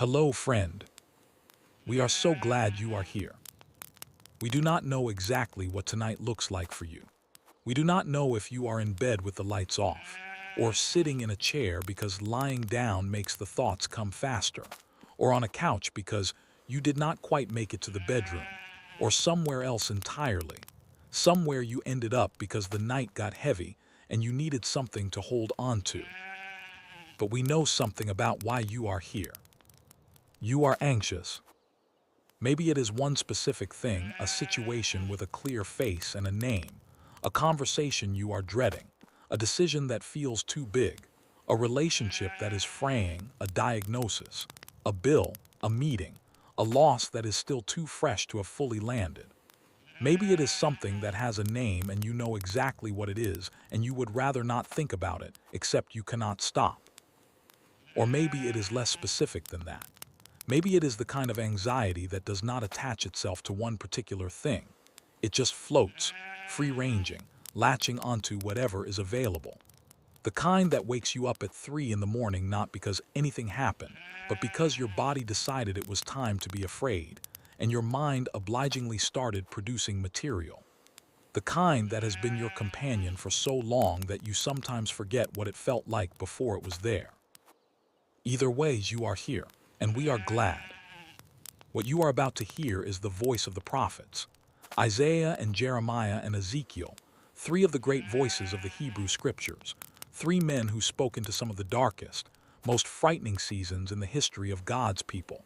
Hello, friend. We are so glad you are here. We do not know exactly what tonight looks like for you. We do not know if you are in bed with the lights off, or sitting in a chair because lying down makes the thoughts come faster, or on a couch because you did not quite make it to the bedroom, or somewhere else entirely. Somewhere you ended up because the night got heavy and you needed something to hold on to. But we know something about why you are here. You are anxious. Maybe it is one specific thing, a situation with a clear face and a name, a conversation you are dreading, a decision that feels too big, a relationship that is fraying, a diagnosis, a bill, a meeting, a loss that is still too fresh to have fully landed. Maybe it is something that has a name and you know exactly what it is and you would rather not think about it, except you cannot stop. Or maybe it is less specific than that. Maybe it is the kind of anxiety that does not attach itself to one particular thing. It just floats, free-ranging, latching onto whatever is available. The kind that wakes you up at 3 in the morning not because anything happened, but because your body decided it was time to be afraid, and your mind obligingly started producing material. The kind that has been your companion for so long that you sometimes forget what it felt like before it was there. Either way, you are here, and we are glad. What you are about to hear is the voice of the prophets, Isaiah and Jeremiah and Ezekiel, three of the great voices of the Hebrew Scriptures, three men who spoke into some of the darkest, most frightening seasons in the history of God's people.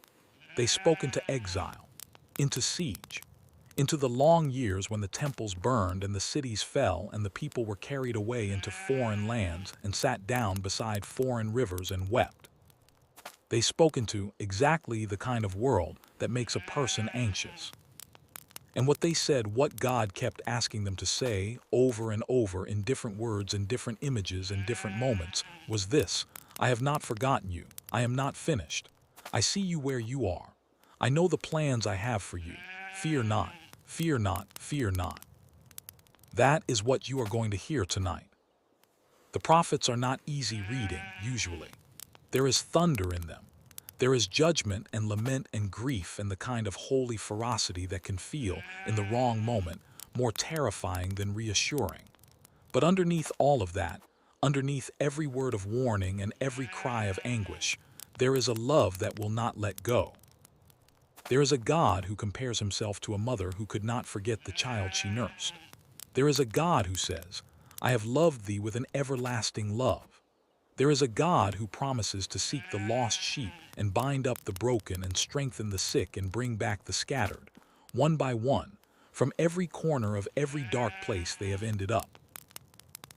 They spoke into exile, into siege, into the long years when the temples burned and the cities fell and the people were carried away into foreign lands and sat down beside foreign rivers and wept. They spoke into exactly the kind of world that makes a person anxious. And what they said, what God kept asking them to say over and over in different words and different images and different moments, was this: I have not forgotten you. I am not finished. I see you where you are. I know the plans I have for you. Fear not, fear not, fear not. That is what you are going to hear tonight. The prophets are not easy reading, usually. There is thunder in them. There is judgment and lament and grief and the kind of holy ferocity that can feel, in the wrong moment, more terrifying than reassuring. But underneath all of that, underneath every word of warning and every cry of anguish, there is a love that will not let go. There is a God who compares himself to a mother who could not forget the child she nursed. There is a God who says, I have loved thee with an everlasting love. There is a God who promises to seek the lost sheep and bind up the broken and strengthen the sick and bring back the scattered, one by one, from every corner of every dark place they have ended up.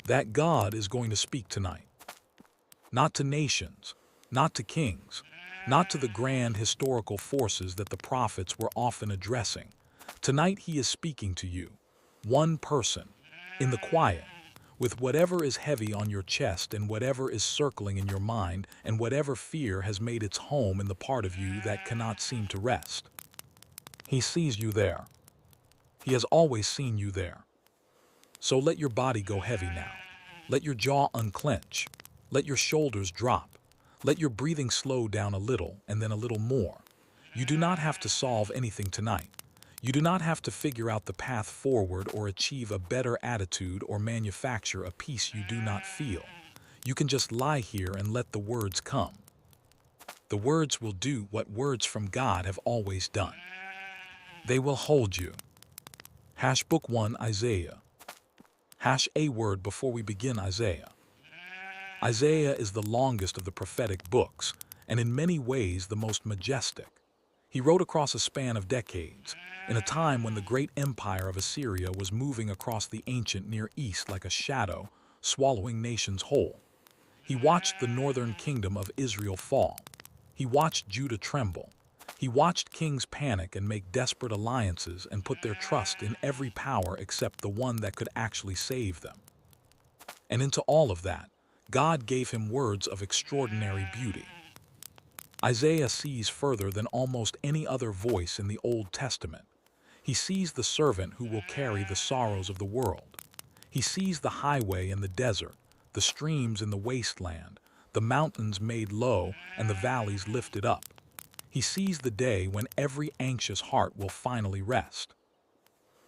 That God is going to speak tonight. Not to nations, not to kings, not to the grand historical forces that the prophets were often addressing. Tonight he is speaking to you, one person, in the quiet, with whatever is heavy on your chest and whatever is circling in your mind and whatever fear has made its home in the part of you that cannot seem to rest. He sees you there. He has always seen you there. So let your body go heavy now. Let your jaw unclench. Let your shoulders drop. Let your breathing slow down a little and then a little more. You do not have to solve anything tonight. You do not have to figure out the path forward or achieve a better attitude or manufacture a peace you do not feel. You can just lie here and let the words come. The words will do what words from God have always done. They will hold you. Book 1 Isaiah. A word before we begin Isaiah. Isaiah is the longest of the prophetic books, and in many ways the most majestic. He wrote across a span of decades, in a time when the great empire of Assyria was moving across the ancient Near East like a shadow, swallowing nations whole. He watched the northern kingdom of Israel fall. He watched Judah tremble. He watched kings panic and make desperate alliances and put their trust in every power except the one that could actually save them. And into all of that, God gave him words of extraordinary beauty. Isaiah sees further than almost any other voice in the Old Testament. He sees the servant who will carry the sorrows of the world. He sees the highway in the desert, the streams in the wasteland, the mountains made low and the valleys lifted up. He sees the day when every anxious heart will finally rest.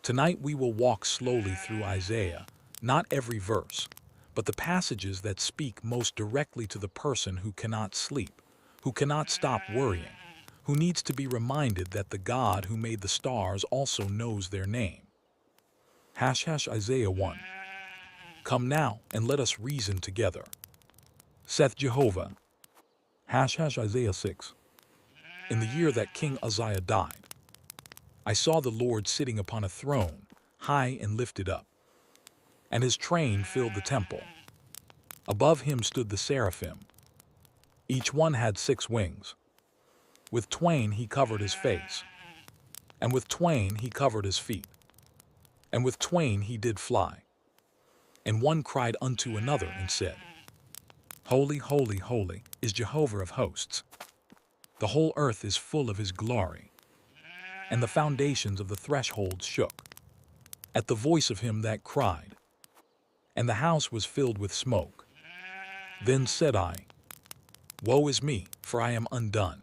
Tonight we will walk slowly through Isaiah, not every verse, but the passages that speak most directly to the person who cannot sleep, who cannot stop worrying, who needs to be reminded that the God who made the stars also knows their name. Isaiah 1. Come now and let us reason together. Saith Jehovah. Isaiah 6. In the year that King Uzziah died, I saw the Lord sitting upon a throne, high and lifted up, and his train filled the temple. Above him stood the seraphim. Each one had 6 wings. With twain he covered his face, and with twain he covered his feet, and with twain he did fly. And one cried unto another and said, Holy, holy, holy is Jehovah of hosts. The whole earth is full of his glory. And the foundations of the thresholds shook at the voice of him that cried, and the house was filled with smoke. Then said I, Woe is me, for I am undone,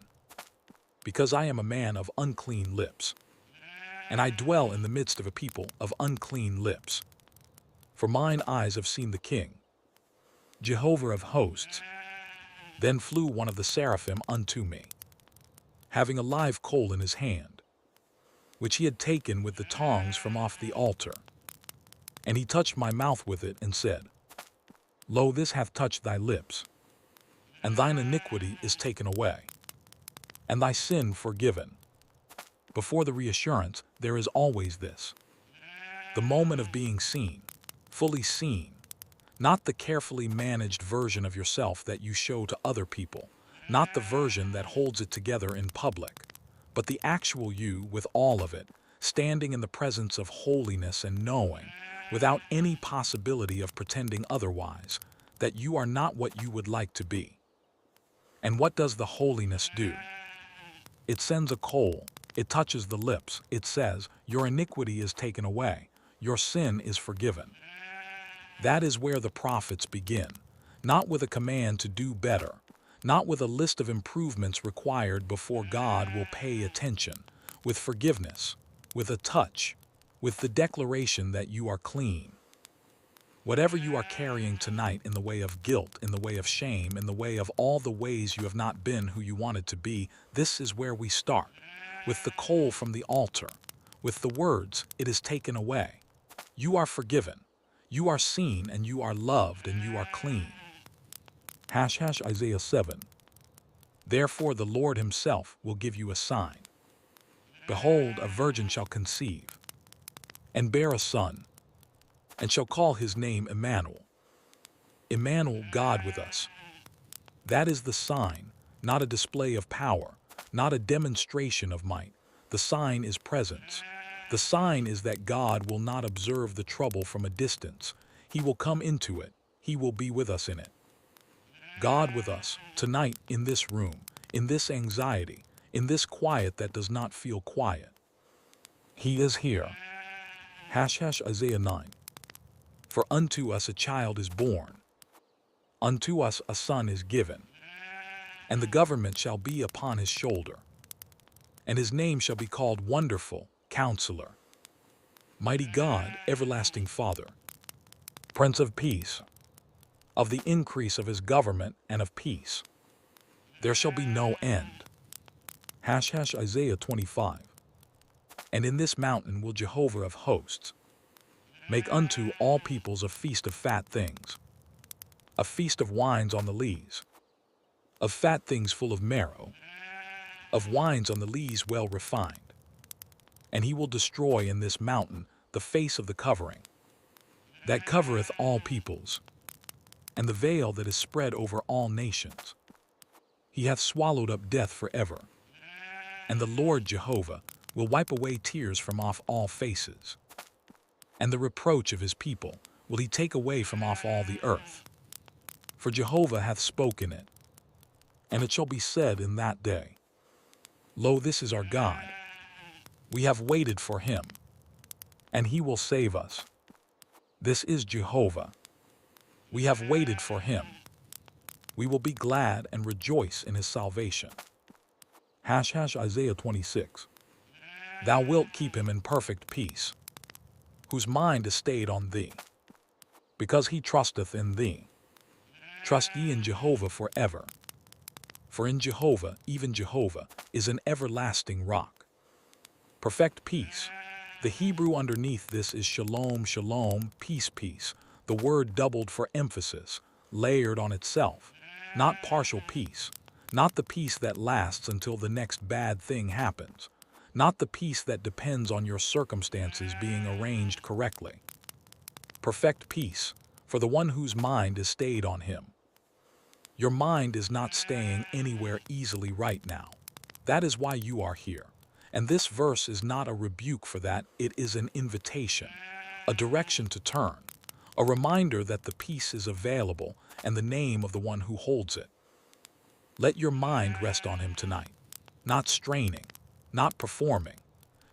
because I am a man of unclean lips, and I dwell in the midst of a people of unclean lips. For mine eyes have seen the King, Jehovah of hosts. Then flew one of the seraphim unto me, having a live coal in his hand, which he had taken with the tongs from off the altar. And he touched my mouth with it and said, Lo, this hath touched thy lips, and thine iniquity is taken away, and thy sin forgiven. Before the reassurance, there is always this: the moment of being seen, fully seen, not the carefully managed version of yourself that you show to other people, not the version that holds it together in public, but the actual you with all of it, standing in the presence of holiness and knowing, without any possibility of pretending otherwise, that you are not what you would like to be. And what does the holiness do? It sends a coal, it touches the lips, it says, your iniquity is taken away, your sin is forgiven. That is where the prophets begin, not with a command to do better, not with a list of improvements required before God will pay attention, with forgiveness, with a touch, with the declaration that you are clean. Whatever you are carrying tonight in the way of guilt, in the way of shame, in the way of all the ways you have not been who you wanted to be, this is where we start, with the coal from the altar, with the words, it is taken away. You are forgiven, you are seen, and you are loved, and you are clean. Isaiah 7. Therefore the Lord himself will give you a sign. Behold, a virgin shall conceive, and bear a son, and shall call his name Emmanuel. Emmanuel, God with us. That is the sign, not a display of power, not a demonstration of might. The sign is presence. The sign is that God will not observe the trouble from a distance. He will come into it. He will be with us in it. God with us, tonight, in this room, in this anxiety, in this quiet that does not feel quiet. He is here. Isaiah 9. For unto us a child is born, unto us a son is given, and the government shall be upon his shoulder, and his name shall be called Wonderful, Counselor, Mighty God, Everlasting Father, Prince of Peace. Of the increase of his government and of peace there shall be no end. Isaiah 25. And in this mountain will Jehovah of hosts make unto all peoples a feast of fat things, a feast of wines on the lees, of fat things full of marrow, of wines on the lees well refined. And he will destroy in this mountain the face of the covering that covereth all peoples, and the veil that is spread over all nations. He hath swallowed up death forever, and the Lord Jehovah will wipe away tears from off all faces, and the reproach of his people will he take away from off all the earth. For Jehovah hath spoken it, and it shall be said in that day, Lo, this is our God. We have waited for him, and he will save us. This is Jehovah. We have waited for him. We will be glad and rejoice in his salvation. Isaiah 26. Thou wilt keep him in perfect peace, whose mind is stayed on thee, because he trusteth in thee. Trust ye in Jehovah forever. For in Jehovah, even Jehovah, is an everlasting rock. Perfect peace. The Hebrew underneath this is shalom, shalom, peace, peace. The word doubled for emphasis, layered on itself. Not partial peace. Not the peace that lasts until the next bad thing happens. Not the peace that depends on your circumstances being arranged correctly. Perfect peace, for the one whose mind is stayed on him. Your mind is not staying anywhere easily right now. That is why you are here. And this verse is not a rebuke for that, it is an invitation, a direction to turn, a reminder that the peace is available and the name of the one who holds it. Let your mind rest on him tonight, not straining, not performing,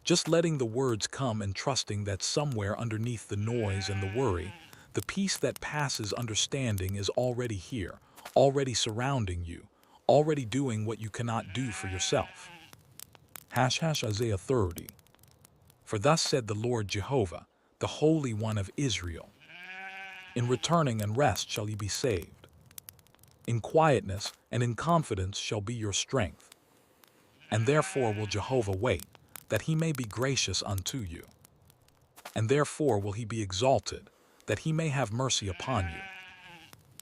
just letting the words come and trusting that somewhere underneath the noise and the worry, the peace that passes understanding is already here, already surrounding you, already doing what you cannot do for yourself. Isaiah 30. For thus said the Lord Jehovah, the Holy One of Israel, in returning and rest shall ye be saved. In quietness and in confidence shall be your strength. And therefore will Jehovah wait, that he may be gracious unto you. And therefore will he be exalted, that he may have mercy upon you.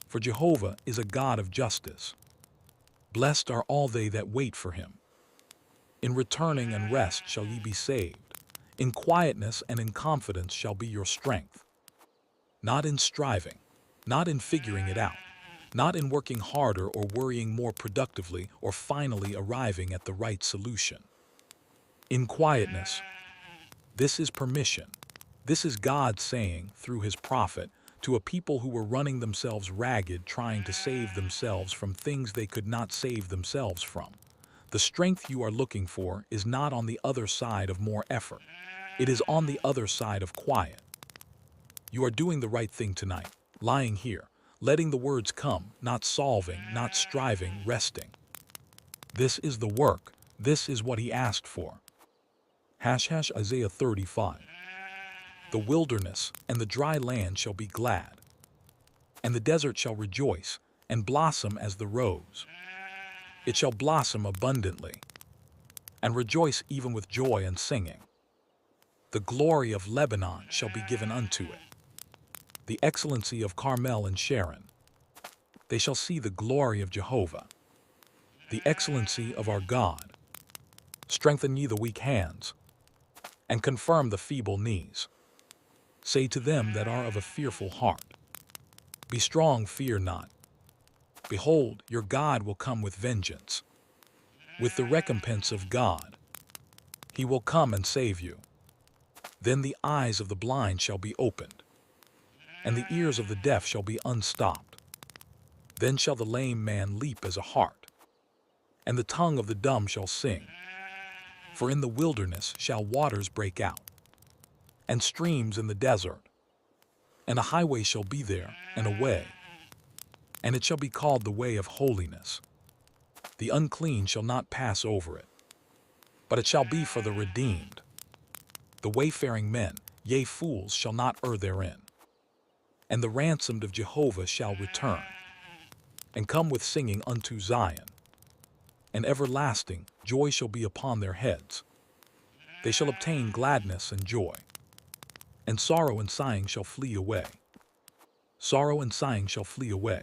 For Jehovah is a God of justice. Blessed are all they that wait for him. In returning and rest shall ye be saved. In quietness and in confidence shall be your strength. Not in striving, not in figuring it out, not in working harder or worrying more productively or finally arriving at the right solution. In quietness, this is permission. This is God saying, through his prophet, to a people who were running themselves ragged trying to save themselves from things they could not save themselves from. The strength you are looking for is not on the other side of more effort. It is on the other side of quiet. You are doing the right thing tonight, lying here, letting the words come, not solving, not striving, resting. This is the work. This is what he asked for. Isaiah 35. The wilderness and the dry land shall be glad, and the desert shall rejoice and blossom as the rose. It shall blossom abundantly, and rejoice even with joy and singing. The glory of Lebanon shall be given unto it, the excellency of Carmel and Sharon. They shall see the glory of Jehovah, the excellency of our God. Strengthen ye the weak hands, and confirm the feeble knees. Say to them that are of a fearful heart, be strong, fear not. Behold, your God will come with vengeance, with the recompense of God. He will come and save you. Then the eyes of the blind shall be opened, and the ears of the deaf shall be unstopped. Then shall the lame man leap as a hart, and the tongue of the dumb shall sing. For in the wilderness shall waters break out, and streams in the desert. And a highway shall be there, and a way, and it shall be called the way of holiness. The unclean shall not pass over it, but it shall be for the redeemed. The wayfaring men, yea, fools, shall not err therein. And the ransomed of Jehovah shall return, and come with singing unto Zion. And everlasting joy shall be upon their heads. They shall obtain gladness and joy, and sorrow and sighing shall flee away. Sorrow and sighing shall flee away.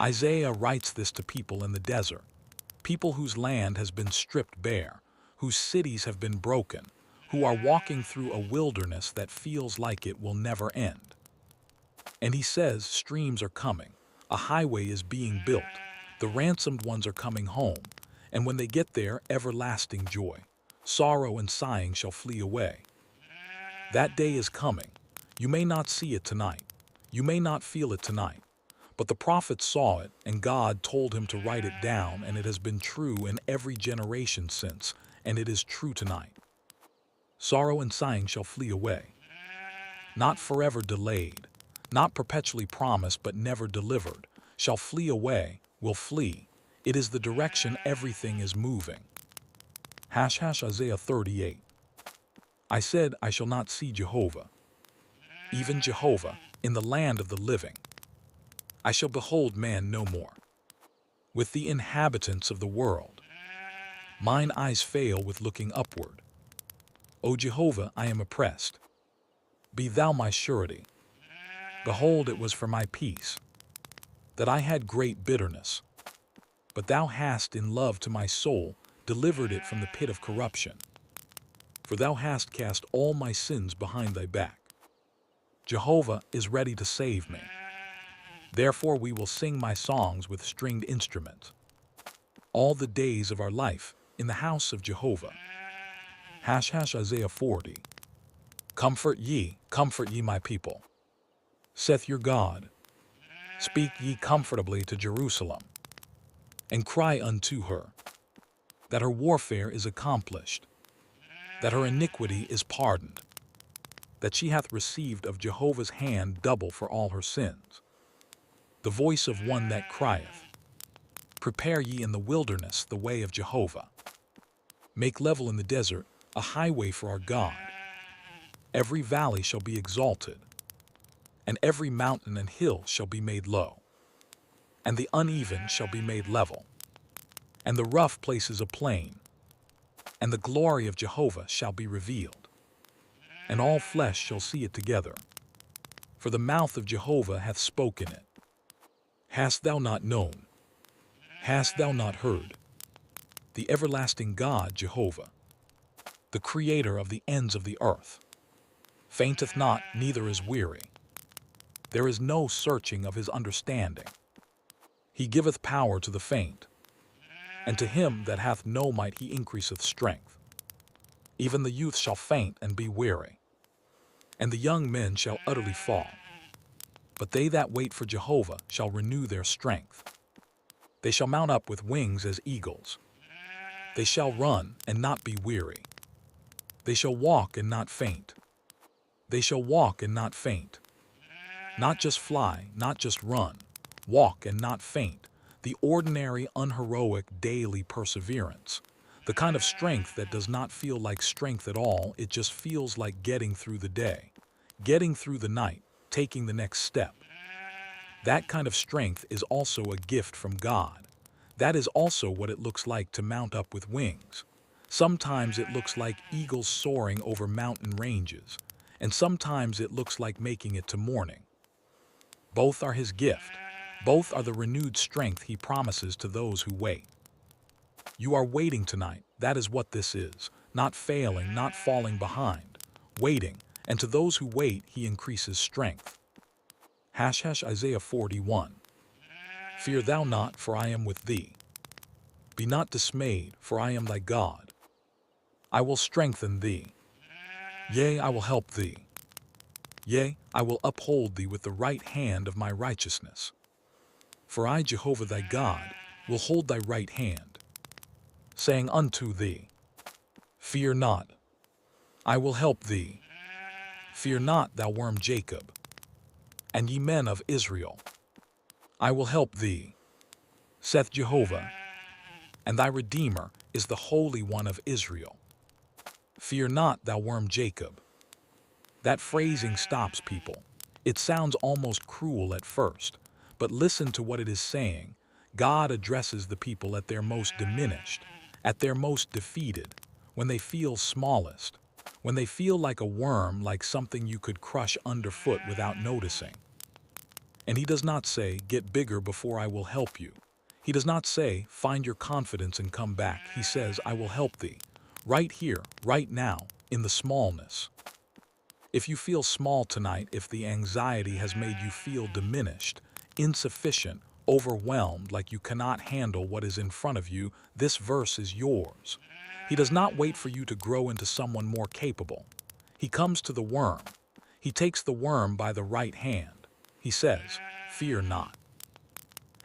Isaiah writes this to people in the desert, people whose land has been stripped bare, whose cities have been broken, who are walking through a wilderness that feels like it will never end. And he says, streams are coming, a highway is being built, the ransomed ones are coming home, and when they get there, everlasting joy, sorrow and sighing shall flee away. That day is coming. You may not see it tonight. You may not feel it tonight. But the prophet saw it, and God told him to write it down, and it has been true in every generation since, and it is true tonight. Sorrow and sighing shall flee away. Not forever delayed, not perpetually promised but never delivered, shall flee away, will flee. It is the direction everything is moving. Isaiah 38. I said, I shall not see Jehovah, even Jehovah, in the land of the living. I shall behold man no more. With the inhabitants of the world, mine eyes fail with looking upward. O Jehovah, I am oppressed. Be thou my surety. Behold, it was for my peace that I had great bitterness. But thou hast in love to my soul delivered it from the pit of corruption. For thou hast cast all my sins behind thy back. Jehovah is ready to save me. Therefore we will sing my songs with stringed instruments all the days of our life in the house of Jehovah. Isaiah 40. Comfort ye my people, saith your God. Speak ye comfortably to Jerusalem, and cry unto her, that her warfare is accomplished, that her iniquity is pardoned, that she hath received of Jehovah's hand double for all her sins. The voice of one that crieth, prepare ye in the wilderness the way of Jehovah. Make level in the desert a highway for our God. Every valley shall be exalted, and every mountain and hill shall be made low, and the uneven shall be made level, and the rough places a plain, and the glory of Jehovah shall be revealed, and all flesh shall see it together. For the mouth of Jehovah hath spoken it. Hast thou not known? Hast thou not heard? The everlasting God, Jehovah, the Creator of the ends of the earth, fainteth not, neither is weary. There is no searching of his understanding. He giveth power to the faint, and to him that hath no might he increaseth strength. Even the youth shall faint and be weary, and the young men shall utterly fall. But they that wait for Jehovah shall renew their strength. They shall mount up with wings as eagles. They shall run and not be weary. They shall walk and not faint. They shall walk and not faint. Not just fly, not just run. Walk and not faint. The ordinary, unheroic, daily perseverance. The kind of strength that does not feel like strength at all. It just feels like getting through the day, getting through the night, taking the next step. That kind of strength is also a gift from God. That is also what it looks like to mount up with wings. Sometimes it looks like eagles soaring over mountain ranges, and sometimes it looks like making it to morning. Both are his gift. Both are the renewed strength he promises to those who wait. You are waiting tonight. That is what this is. Not failing, not falling behind. Waiting. And to those who wait, he increases strength. Isaiah 41. Fear thou not, for I am with thee. Be not dismayed, for I am thy God. I will strengthen thee. Yea, I will help thee. Yea, I will uphold thee with the right hand of my righteousness. For I, Jehovah thy God, will hold thy right hand, saying unto thee, Fear not, I will help thee. Fear not, thou worm Jacob, and ye men of Israel. I will help thee, saith Jehovah, and thy Redeemer is the Holy One of Israel. Fear not, thou worm Jacob. That phrasing stops people. It sounds almost cruel at first, but listen to what it is saying. God addresses the people at their most diminished, at their most defeated, when they feel smallest, when they feel like a worm, like something you could crush underfoot without noticing. And he does not say, get bigger before I will help you. He does not say, find your confidence and come back. He says, I will help thee, right here, right now, in the smallness. If you feel small tonight, if the anxiety has made you feel diminished, insufficient, overwhelmed, like you cannot handle what is in front of you, this verse is yours. He does not wait for you to grow into someone more capable. He comes to the worm. He takes the worm by the right hand. He says, fear not.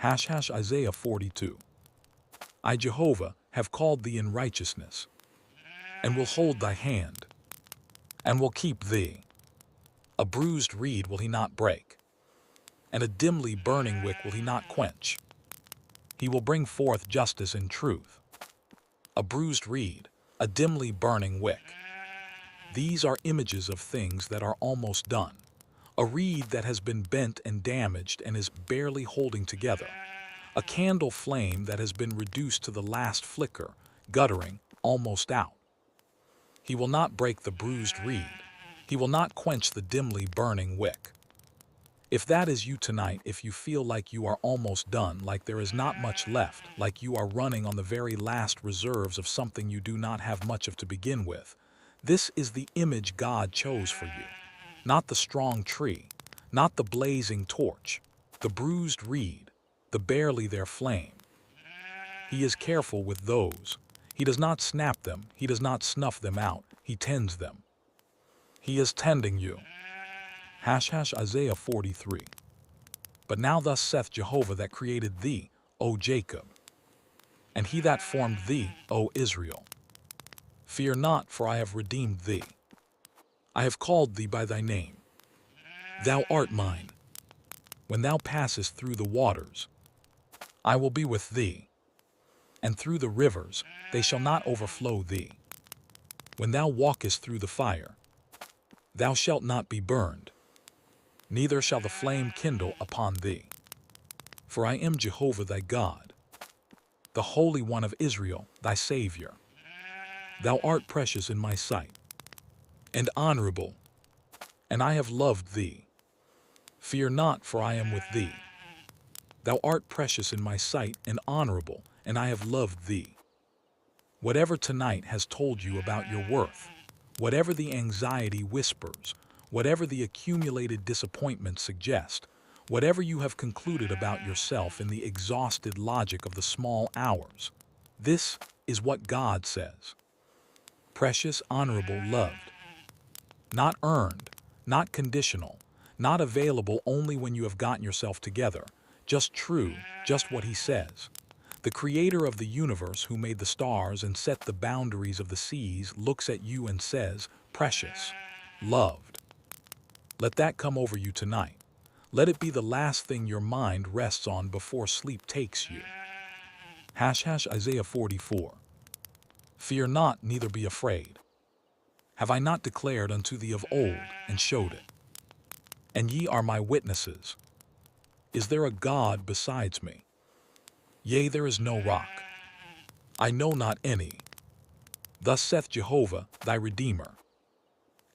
Isaiah 42. I, Jehovah, have called thee in righteousness, and will hold thy hand, and will keep thee. A bruised reed will he not break, and a dimly burning wick will he not quench. He will bring forth justice and truth. A bruised reed, a dimly burning wick. These are images of things that are almost done. A reed that has been bent and damaged and is barely holding together. A candle flame that has been reduced to the last flicker, guttering, almost out. He will not break the bruised reed. He will not quench the dimly burning wick. If that is you tonight, if you feel like you are almost done, like there is not much left, like you are running on the very last reserves of something you do not have much of to begin with, this is the image God chose for you. Not the strong tree, not the blazing torch, the bruised reed, the barely there flame. He is careful with those. He does not snap them, he does not snuff them out, he tends them. He is tending you. Isaiah 43. But now thus saith Jehovah that created thee, O Jacob, and he that formed thee, O Israel. Fear not, for I have redeemed thee. I have called thee by thy name. Thou art mine. When thou passest through the waters, I will be with thee. And through the rivers, they shall not overflow thee. When thou walkest through the fire, thou shalt not be burned, neither shall the flame kindle upon thee. For I am Jehovah thy God, the Holy One of Israel, thy Savior. Thou art precious in my sight, and honorable, and I have loved thee. Fear not, for I am with thee. Thou art precious in my sight and honorable, and I have loved thee. Whatever tonight has told you about your worth, whatever the anxiety whispers, whatever the accumulated disappointment suggest, whatever you have concluded about yourself in the exhausted logic of the small hours, this is what God says. Precious, honorable, loved. Not earned, not conditional, not available only when you have gotten yourself together, just true, just what he says. The creator of the universe who made the stars and set the boundaries of the seas looks at you and says, precious, loved. Let that come over you tonight. Let it be the last thing your mind rests on before sleep takes you. Isaiah 44. Fear not, neither be afraid. Have I not declared unto thee of old, and showed it? And ye are my witnesses. Is there a God besides me? Yea, there is no rock. I know not any. Thus saith Jehovah, thy Redeemer,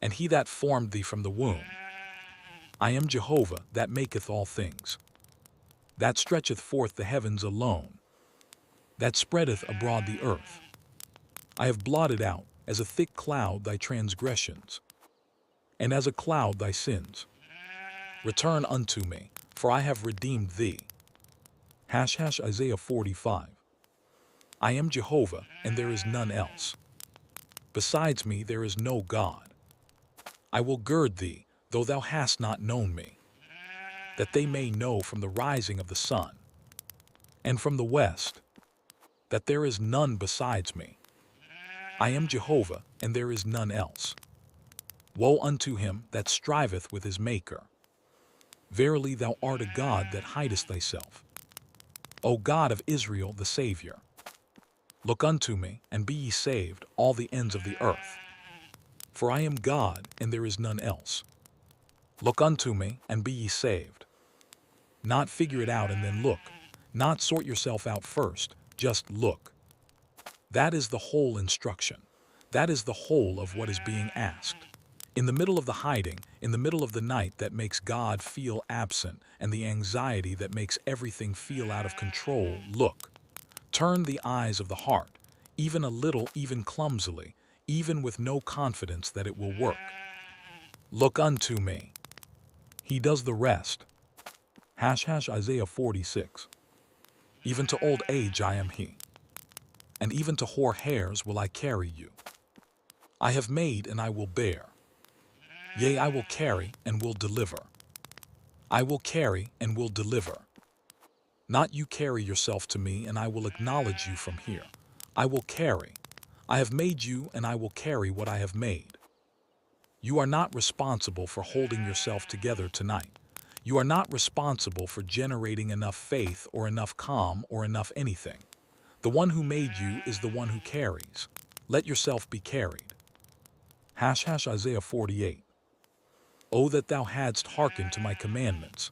and he that formed thee from the womb. I am Jehovah that maketh all things, that stretcheth forth the heavens alone, that spreadeth abroad the earth. I have blotted out, as a thick cloud, thy transgressions, and as a cloud thy sins. Return unto me, for I have redeemed thee. Isaiah 45. I am Jehovah, and there is none else. Besides me there is no God. I will gird thee, though thou hast not known me, that they may know from the rising of the sun, and from the west, that there is none besides me. I am Jehovah, and there is none else. Woe unto him that striveth with his Maker. Verily thou art a God that hidest thyself, O God of Israel the Savior. Look unto me, and be ye saved, all the ends of the earth. For I am God, and there is none else. Look unto me, and be ye saved. Not figure it out and then look. Not sort yourself out first, just look. That is the whole instruction. That is the whole of what is being asked. In the middle of the hiding, in the middle of the night that makes God feel absent, and the anxiety that makes everything feel out of control, look. Turn the eyes of the heart, even a little, even clumsily, even with no confidence that it will work. Look unto me. He does the rest. Isaiah 46. Even to old age I am he, and even to hoar hairs will I carry you. I have made and I will bear. Yea, I will carry and will deliver. I will carry and will deliver. Not you carry yourself to me, and I will acknowledge you from here. I will carry. I have made you, and I will carry what I have made. You are not responsible for holding yourself together tonight. You are not responsible for generating enough faith or enough calm or enough anything. The one who made you is the one who carries. Let yourself be carried. Isaiah 48. Oh, that thou hadst hearkened to my commandments.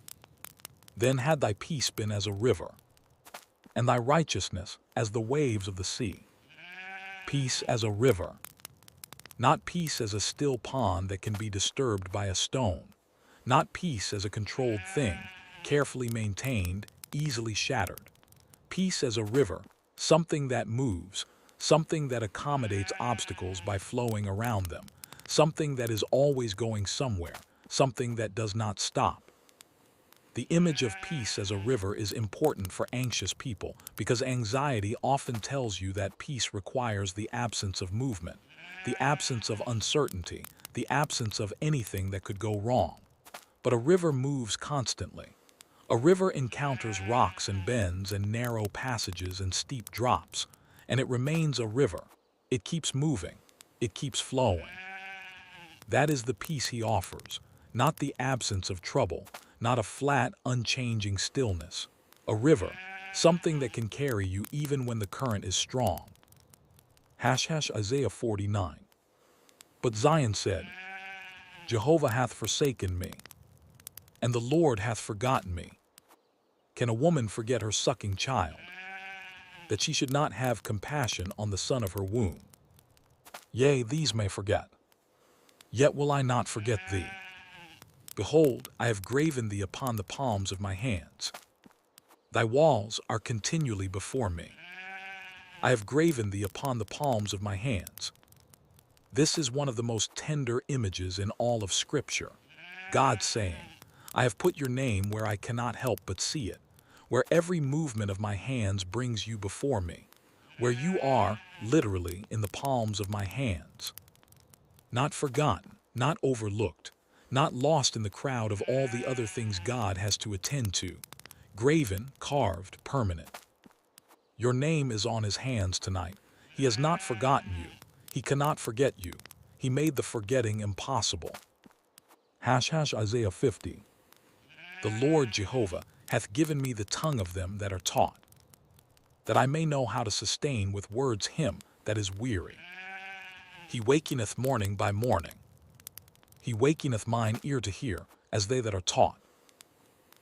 Then had thy peace been as a river, and thy righteousness as the waves of the sea. Peace as a river. Not peace as a still pond that can be disturbed by a stone. Not peace as a controlled thing, carefully maintained, easily shattered. Peace as a river, something that moves, something that accommodates obstacles by flowing around them, something that is always going somewhere, something that does not stop. The image of peace as a river is important for anxious people because anxiety often tells you that peace requires the absence of movement, the absence of uncertainty, the absence of anything that could go wrong. But a river moves constantly. A river encounters rocks and bends and narrow passages and steep drops, and it remains a river. It keeps moving. It keeps flowing. That is the peace he offers, not the absence of trouble, not a flat, unchanging stillness. A river, something that can carry you even when the current is strong. Isaiah 49. But Zion said, Jehovah hath forsaken me, and the Lord hath forgotten me. Can a woman forget her sucking child, that she should not have compassion on the son of her womb? Yea, these may forget. Yet will I not forget thee. Behold, I have graven thee upon the palms of my hands. Thy walls are continually before me. I have graven thee upon the palms of my hands. This is one of the most tender images in all of Scripture. God saying, I have put your name where I cannot help but see it, where every movement of my hands brings you before me, where you are, literally, in the palms of my hands. Not forgotten, not overlooked, not lost in the crowd of all the other things God has to attend to. Graven, carved, permanent. Your name is on his hands tonight. He has not forgotten you. He cannot forget you. He made the forgetting impossible. Isaiah 50. The Lord Jehovah hath given me the tongue of them that are taught, that I may know how to sustain with words him that is weary. He wakeneth morning by morning. He wakeneth mine ear to hear, as they that are taught.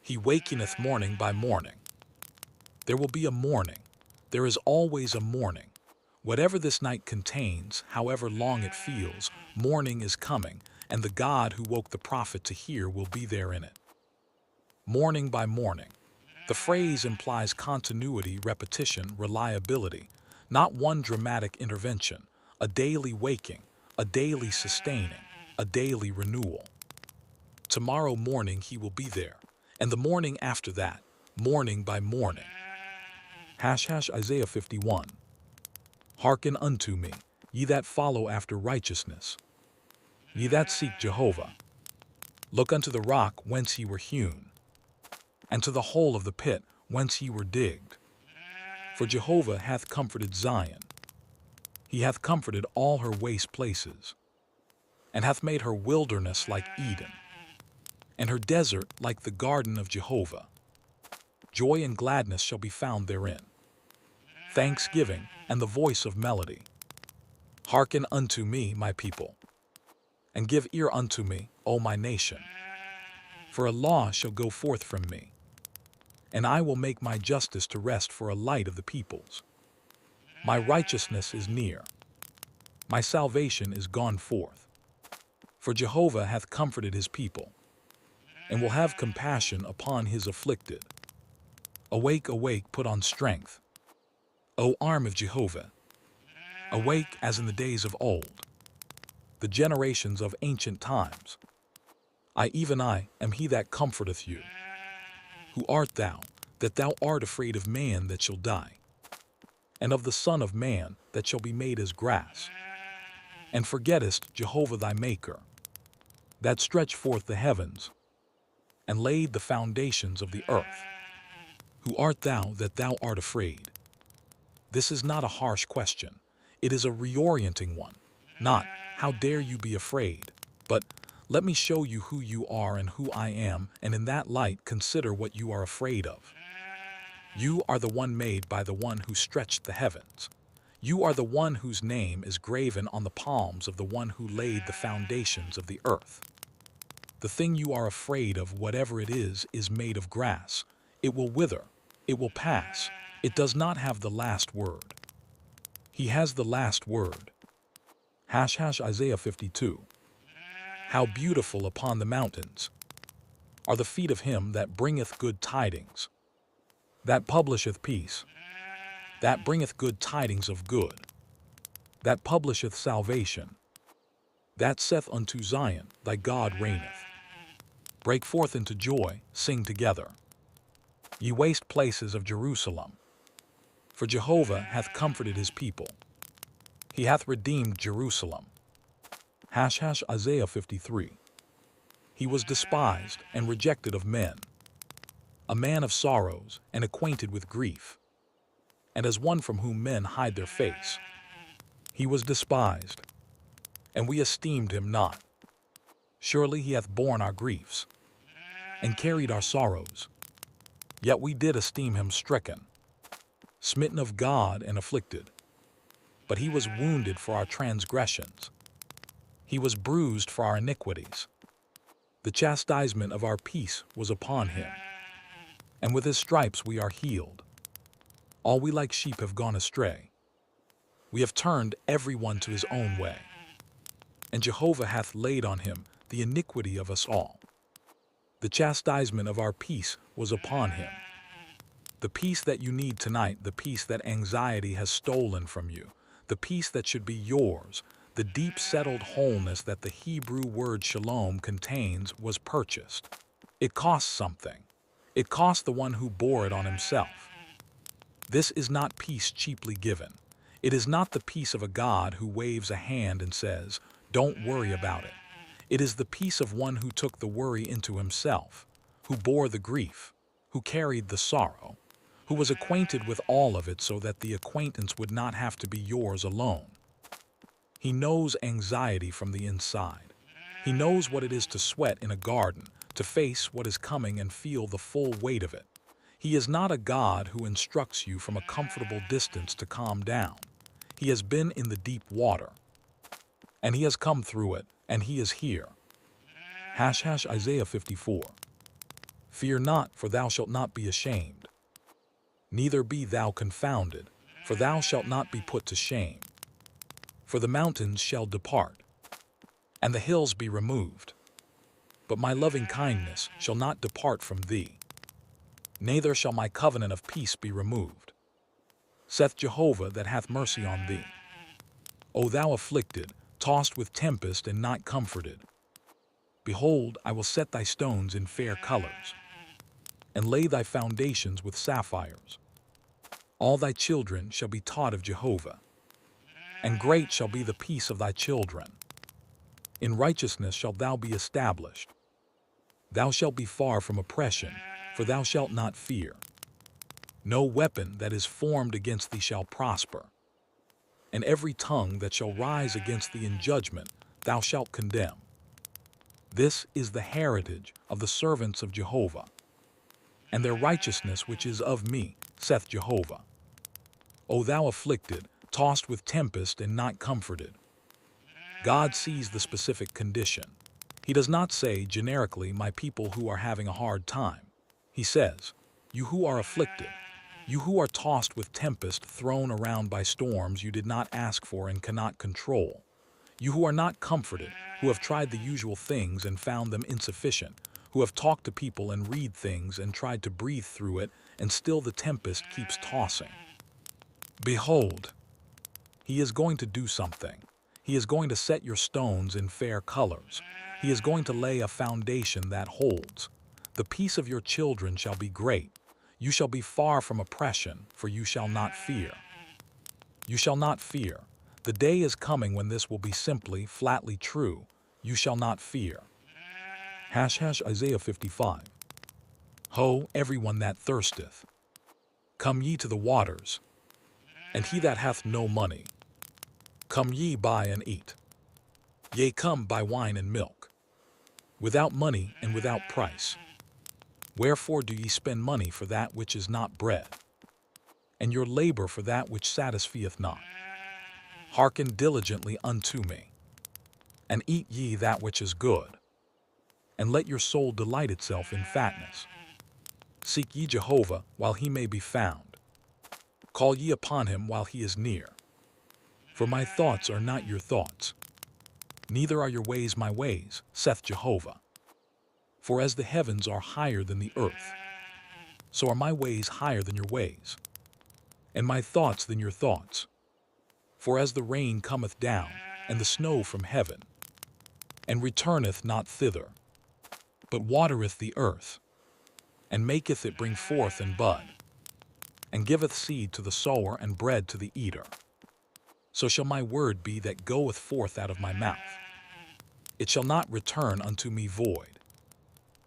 He wakeneth morning by morning. There will be a morning. There is always a morning. Whatever this night contains, however long it feels, morning is coming, and the God who woke the prophet to hear will be there in it. Morning by morning. The phrase implies continuity, repetition, reliability, not one dramatic intervention, a daily waking, a daily sustaining, a daily renewal. Tomorrow morning he will be there, and the morning after that, morning by morning. Isaiah 51. Hearken unto me, ye that follow after righteousness, ye that seek Jehovah. Look unto the rock whence ye were hewn, and to the hole of the pit whence ye were digged. For Jehovah hath comforted Zion. He hath comforted all her waste places, and hath made her wilderness like Eden, and her desert like the garden of Jehovah. Joy and gladness shall be found therein, thanksgiving and the voice of melody. Hearken unto me, my people, and give ear unto me, O my nation. For a law shall go forth from me, and I will make my justice to rest for a light of the peoples. My righteousness is near. My salvation is gone forth. For Jehovah hath comforted his people, and will have compassion upon his afflicted. Awake, awake, put on strength, O arm of Jehovah. Awake as in the days of old, the generations of ancient times. Even I, am he that comforteth you. Who art thou, that thou art afraid of man that shall die, and of the Son of Man that shall be made as grass? And forgettest Jehovah thy Maker, that stretched forth the heavens, and laid the foundations of the earth. Who art thou that thou art afraid? This is not a harsh question. It is a reorienting one. Not, how dare you be afraid, but, Let me show you who you are and who I am, and in that light consider what you are afraid of. You are the one made by the one who stretched the heavens. You are the one whose name is graven on the palms of the one who laid the foundations of the earth. The thing you are afraid of, whatever it is made of grass. It will wither. It will pass. It does not have the last word. He has the last word. Isaiah 52. How beautiful upon the mountains are the feet of him that bringeth good tidings, that publisheth peace, that bringeth good tidings of good, that publisheth salvation, that saith unto Zion, thy God reigneth. Break forth into joy, sing together, ye waste places of Jerusalem. For Jehovah hath comforted his people. He hath redeemed Jerusalem. Isaiah 53. He was despised and rejected of men, a man of sorrows and acquainted with grief, and as one from whom men hide their face. He was despised, and we esteemed him not. Surely he hath borne our griefs, and carried our sorrows. Yet we did esteem him stricken, smitten of God and afflicted. But he was wounded for our transgressions. He was bruised for our iniquities. The chastisement of our peace was upon him, and with his stripes we are healed. All we like sheep have gone astray. We have turned every one to his own way, and Jehovah hath laid on him the iniquity of us all. The chastisement of our peace was upon him. The peace that you need tonight, the peace that anxiety has stolen from you, the peace that should be yours, the deep settled wholeness that the Hebrew word shalom contains, was purchased. It cost something. It cost the one who bore it on himself. This is not peace cheaply given. It is not the peace of a God who waves a hand and says, "Don't worry about it." It is the peace of one who took the worry into himself, who bore the grief, who carried the sorrow, who was acquainted with all of it so that the acquaintance would not have to be yours alone. He knows anxiety from the inside. He knows what it is to sweat in a garden, to face what is coming and feel the full weight of it. He is not a God who instructs you from a comfortable distance to calm down. He has been in the deep water, and he has come through it, and he is here. Isaiah 54. Fear not, for thou shalt not be ashamed. Neither be thou confounded, for thou shalt not be put to shame. For the mountains shall depart, and the hills be removed. But my loving kindness shall not depart from thee, neither shall my covenant of peace be removed, saith Jehovah that hath mercy on thee. O thou afflicted, tossed with tempest and not comforted, behold, I will set thy stones in fair colors, and lay thy foundations with sapphires. All thy children shall be taught of Jehovah, and great shall be the peace of thy children. In righteousness shalt thou be established. Thou shalt be far from oppression, for thou shalt not fear. No weapon that is formed against thee shall prosper, and every tongue that shall rise against thee in judgment thou shalt condemn. This is the heritage of the servants of Jehovah, and their righteousness which is of me, saith Jehovah. O thou afflicted, tossed with tempest and not comforted. God sees the specific condition. He does not say generically, my people who are having a hard time. He says, you who are afflicted, you who are tossed with tempest, thrown around by storms you did not ask for and cannot control. You who are not comforted, who have tried the usual things and found them insufficient, who have talked to people and read things and tried to breathe through it, and still the tempest keeps tossing. Behold, he is going to do something. He is going to set your stones in fair colors. He is going to lay a foundation that holds. The peace of your children shall be great. You shall be far from oppression, for you shall not fear. You shall not fear. The day is coming when this will be simply, flatly true. You shall not fear. Isaiah 55. Ho, everyone that thirsteth, come ye to the waters, and he that hath no money, come ye buy and eat. Yea, come buy wine and milk. without money and without price. Wherefore do ye spend money for that which is not bread, and your labor for that which satisfieth not? Hearken diligently unto me, and eat ye that which is good, and let your soul delight itself in fatness. Seek ye Jehovah while he may be found. Call ye upon him while he is near. For my thoughts are not your thoughts, neither are your ways my ways, saith Jehovah. For as the heavens are higher than the earth, so are my ways higher than your ways, and my thoughts than your thoughts. For as the rain cometh down, and the snow from heaven, and returneth not thither, but watereth the earth, and maketh it bring forth and bud, and giveth seed to the sower and bread to the eater, so shall my word be that goeth forth out of my mouth. It shall not return unto me void,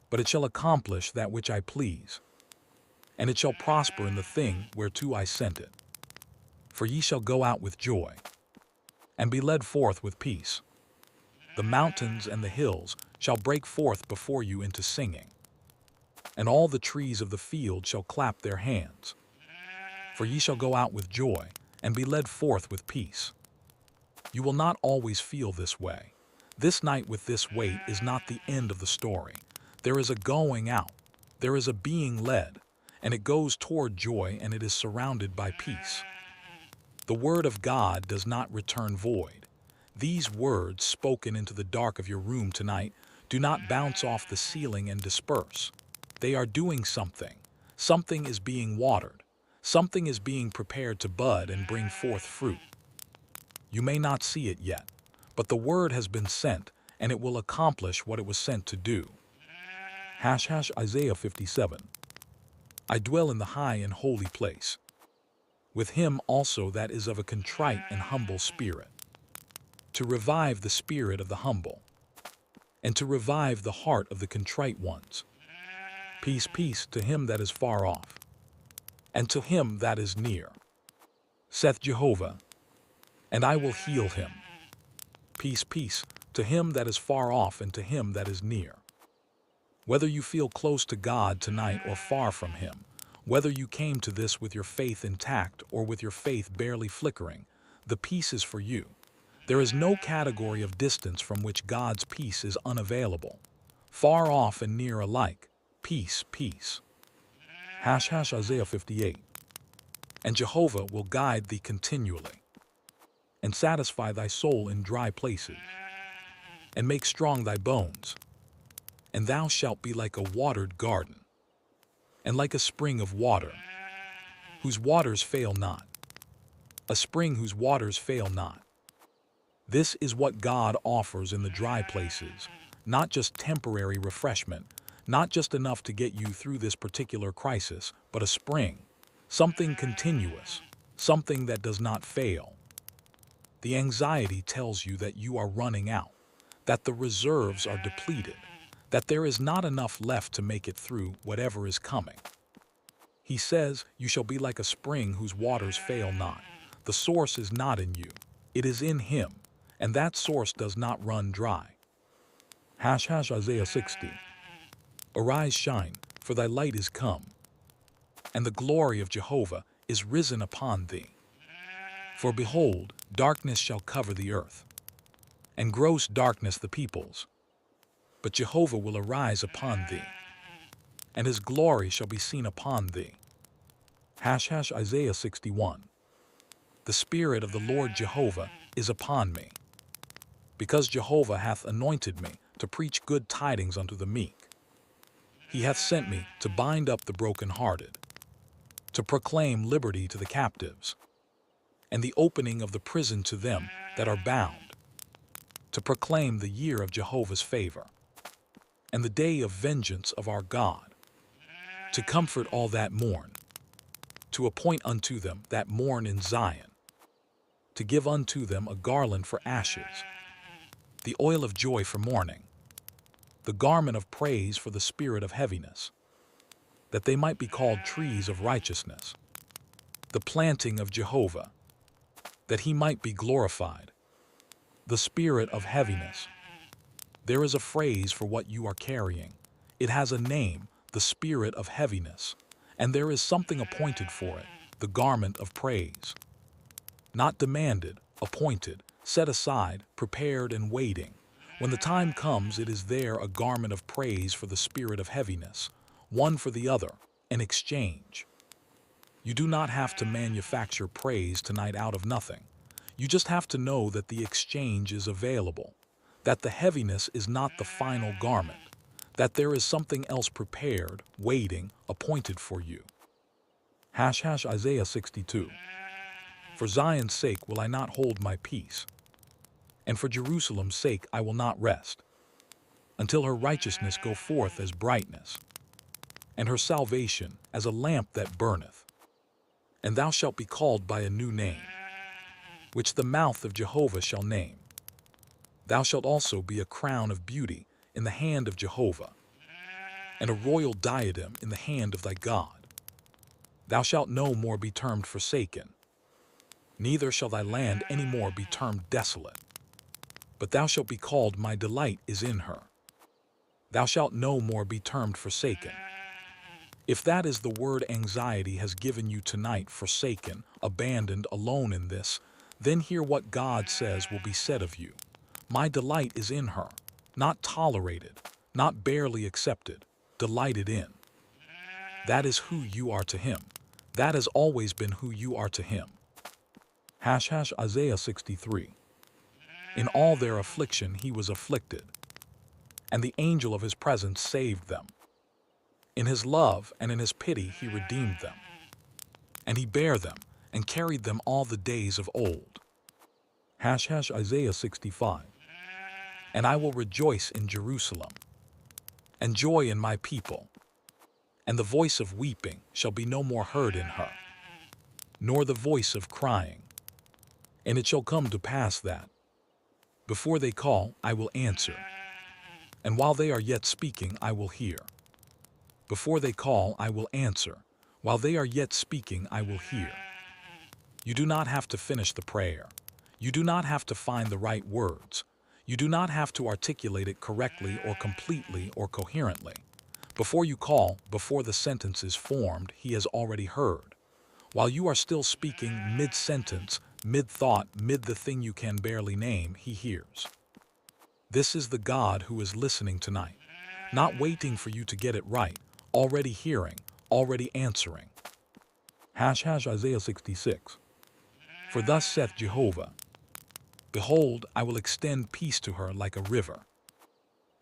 but it shall accomplish that which I please, and it shall prosper in the thing whereto I sent it. For ye shall go out with joy, and be led forth with peace. The mountains and the hills shall break forth before you into singing, and all the trees of the field shall clap their hands. For ye shall go out with joy, and be led forth with peace. You will not always feel this way. This night with this weight is not the end of the story. There is a going out, there is a being led, and it goes toward joy, and it is surrounded by peace. The word of God does not return void. These words spoken into the dark of your room tonight do not bounce off the ceiling and disperse. They are doing something. Something is being watered. Something is being prepared to bud and bring forth fruit. You may not see it yet, but the word has been sent, and it will accomplish what it was sent to do. Isaiah 57. I dwell in the high and holy place, with him also that is of a contrite and humble spirit, to revive the spirit of the humble, and to revive the heart of the contrite ones. Peace, peace to him that is far off, and to him that is near, saith Jehovah, and I will heal him. Peace, peace to him that is far off and to him that is near. Whether you feel close to God tonight or far from him, whether you came to this with your faith intact or with your faith barely flickering, the peace is for you. There is no category of distance from which God's peace is unavailable. Far off and near alike, peace, peace. Isaiah 58. And Jehovah will guide thee continually, and satisfy thy soul in dry places, and make strong thy bones. And thou shalt be like a watered garden, and like a spring of water, whose waters fail not, a spring whose waters fail not. This is what God offers in the dry places, not just temporary refreshment, not just enough to get you through this particular crisis, but a spring, something continuous, something that does not fail. The anxiety tells you that you are running out, that the reserves are depleted, that there is not enough left to make it through whatever is coming. He says, you shall be like a spring whose waters fail not. The source is not in you, it is in him, and that source does not run dry. Isaiah 60. Arise, shine, for thy light is come, and the glory of Jehovah is risen upon thee. For behold, darkness shall cover the earth, and gross darkness the peoples. But Jehovah will arise upon thee, and his glory shall be seen upon thee. Isaiah 61. The Spirit of the Lord Jehovah is upon me, because Jehovah hath anointed me to preach good tidings unto the meek. He hath sent me to bind up the brokenhearted, to proclaim liberty to the captives, and the opening of the prison to them that are bound, to proclaim the year of Jehovah's favor, and the day of vengeance of our God, to comfort all that mourn, to appoint unto them that mourn in Zion, to give unto them a garland for ashes, the oil of joy for mourning, the garment of praise for the spirit of heaviness, that they might be called trees of righteousness, the planting of Jehovah, that he might be glorified, the spirit of heaviness, There is a phrase for what you are carrying. It has a name, the spirit of heaviness, and there is something appointed for it, the garment of praise. Not demanded, appointed, set aside, prepared and waiting. When the time comes, it is there a garment of praise for the spirit of heaviness, one for the other, an exchange. You do not have to manufacture praise tonight out of nothing. You just have to know that the exchange is available, that the heaviness is not the final garment, that there is something else prepared, waiting, appointed for you. Isaiah 62. For Zion's sake will I not hold my peace, and for Jerusalem's sake I will not rest, until her righteousness go forth as brightness, and her salvation as a lamp that burneth. And thou shalt be called by a new name, which the mouth of Jehovah shall name. Thou shalt also be a crown of beauty in the hand of Jehovah, and a royal diadem in the hand of thy God. Thou shalt no more be termed forsaken, neither shall thy land any more be termed desolate. But thou shalt be called, my delight is in her. Thou shalt no more be termed forsaken. If that is the word anxiety has given you tonight, forsaken, abandoned, alone in this, then hear what God says will be said of you. My delight is in her, not tolerated, not barely accepted, delighted in. That is who you are to him. That has always been who you are to him. Isaiah 63. In all their affliction he was afflicted, and the angel of his presence saved them. In his love and in his pity he redeemed them, and he bare them and carried them all the days of old. Isaiah 65. And I will rejoice in Jerusalem, and joy in my people, and the voice of weeping shall be no more heard in her, nor the voice of crying. And it shall come to pass that, before they call, I will answer, and while they are yet speaking, I will hear. Before they call, I will answer. While they are yet speaking, I will hear. You do not have to finish the prayer. You do not have to find the right words. You do not have to articulate it correctly or completely or coherently. Before you call, before the sentence is formed, he has already heard. While you are still speaking mid-sentence, mid-thought, mid the thing you can barely name, he hears. This is the God who is listening tonight, not waiting for you to get it right, already hearing, already answering. Isaiah 66. For thus saith Jehovah, Behold, I will extend peace to her like a river,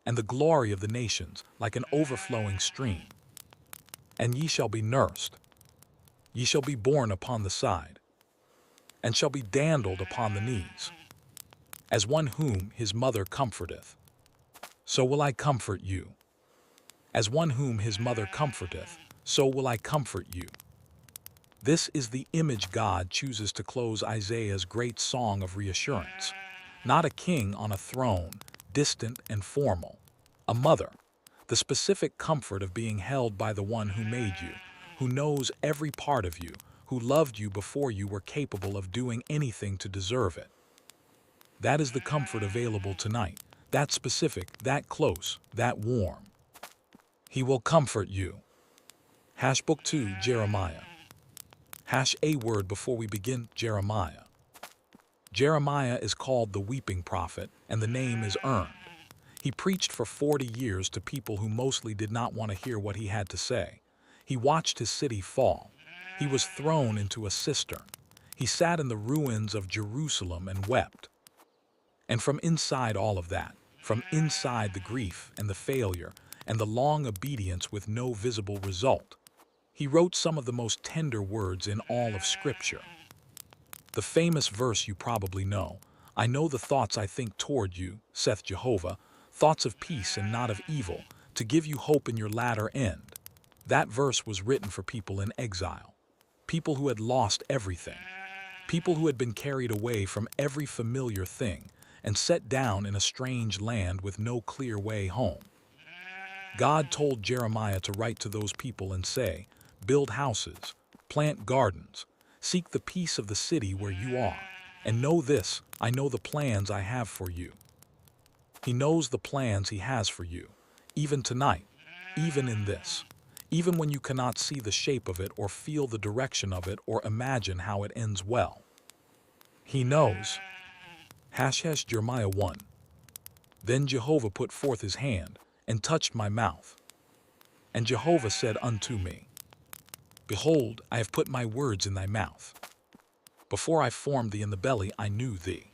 and the glory of the nations like an overflowing stream. And ye shall be nursed, ye shall be borne upon the side, and shall be dandled upon the knees, as one whom his mother comforteth. So will I comfort you. As one whom his mother comforteth, so will I comfort you. This is the image God chooses to close Isaiah's great song of reassurance. Not a king on a throne, distant and formal. A mother, the specific comfort of being held by the one who made you, who knows every part of you, who loved you before you were capable of doing anything to deserve it. That is the comfort available tonight, that specific, that close, that warm. He will comfort you. Book 2, Jeremiah. A word before we begin, Jeremiah. Jeremiah is called the weeping prophet, and the name is earned. He preached for 40 years to people who mostly did not want to hear what he had to say. He watched his city fall. He was thrown into a cistern. He sat in the ruins of Jerusalem and wept. And from inside all of that, from inside the grief and the failure and the long obedience with no visible result, he wrote some of the most tender words in all of Scripture. The famous verse you probably know, I know the thoughts I think toward you, saith Jehovah, thoughts of peace and not of evil, to give you hope in your latter end. That verse was written for people in exile, people who had lost everything, people who had been carried away from every familiar thing and set down in a strange land with no clear way home. God told Jeremiah to write to those people and say, build houses, plant gardens, seek the peace of the city where you are, and know this, I know the plans I have for you. He knows the plans he has for you, even tonight, even in this, even when you cannot see the shape of it or feel the direction of it or imagine how it ends well. He knows. Jeremiah 1. Then Jehovah put forth his hand and touched my mouth. And Jehovah said unto me, Behold, I have put my words in thy mouth. Before I formed thee in the belly, I knew thee.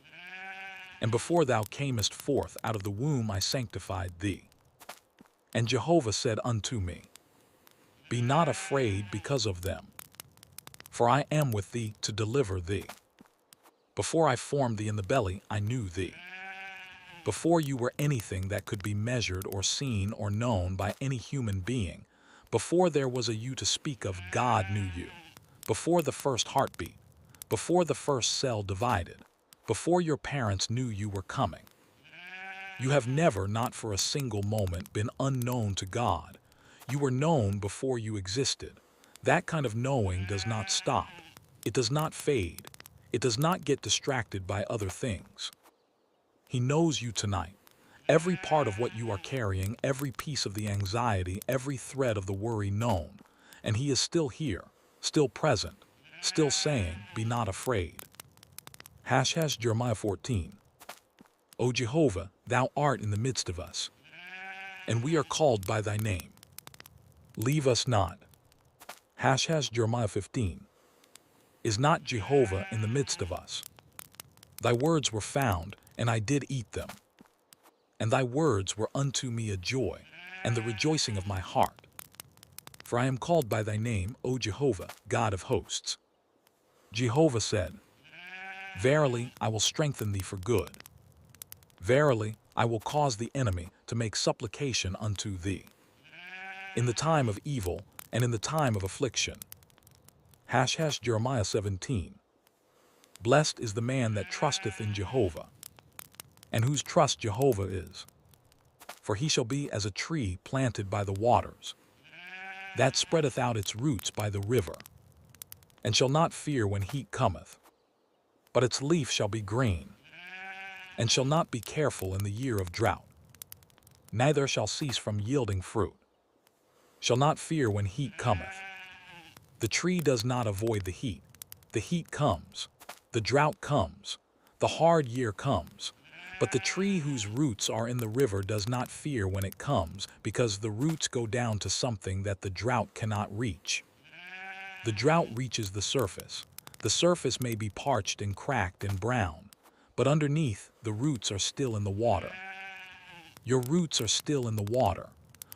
And before thou camest forth out of the womb, I sanctified thee. And Jehovah said unto me, Be not afraid because of them, for I am with thee to deliver thee. Before I formed thee in the belly, I knew thee. Before you were anything that could be measured or seen or known by any human being, before there was a you to speak of, God knew you. Before the first heartbeat, before the first cell divided, before your parents knew you were coming. You have never, not for a single moment, been unknown to God. You were known before you existed. That kind of knowing does not stop. It does not fade. It does not get distracted by other things. He knows you tonight. Every part of what you are carrying, every piece of the anxiety, every thread of the worry known. And he is still here, still present, still saying, Be not afraid. Jeremiah 14. O Jehovah, thou art in the midst of us, and we are called by thy name. Leave us not. Jeremiah 15. Is not Jehovah in the midst of us? Thy words were found, and I did eat them. And thy words were unto me a joy, and the rejoicing of my heart. For I am called by thy name, O Jehovah, God of hosts. Jehovah said, Verily, I will strengthen thee for good. Verily, I will cause the enemy to make supplication unto thee. In the time of evil and in the time of affliction. Jeremiah 17. Blessed is the man that trusteth in Jehovah, and whose trust Jehovah is. For he shall be as a tree planted by the waters, that spreadeth out its roots by the river, and shall not fear when heat cometh, but its leaf shall be green, and shall not be careful in the year of drought, neither shall cease from yielding fruit, shall not fear when heat cometh. The tree does not avoid the heat comes, the drought comes, the hard year comes, but the tree whose roots are in the river does not fear when it comes, because the roots go down to something that the drought cannot reach. The drought reaches the surface. The surface may be parched and cracked and brown, but underneath, the roots are still in the water. Your roots are still in the water.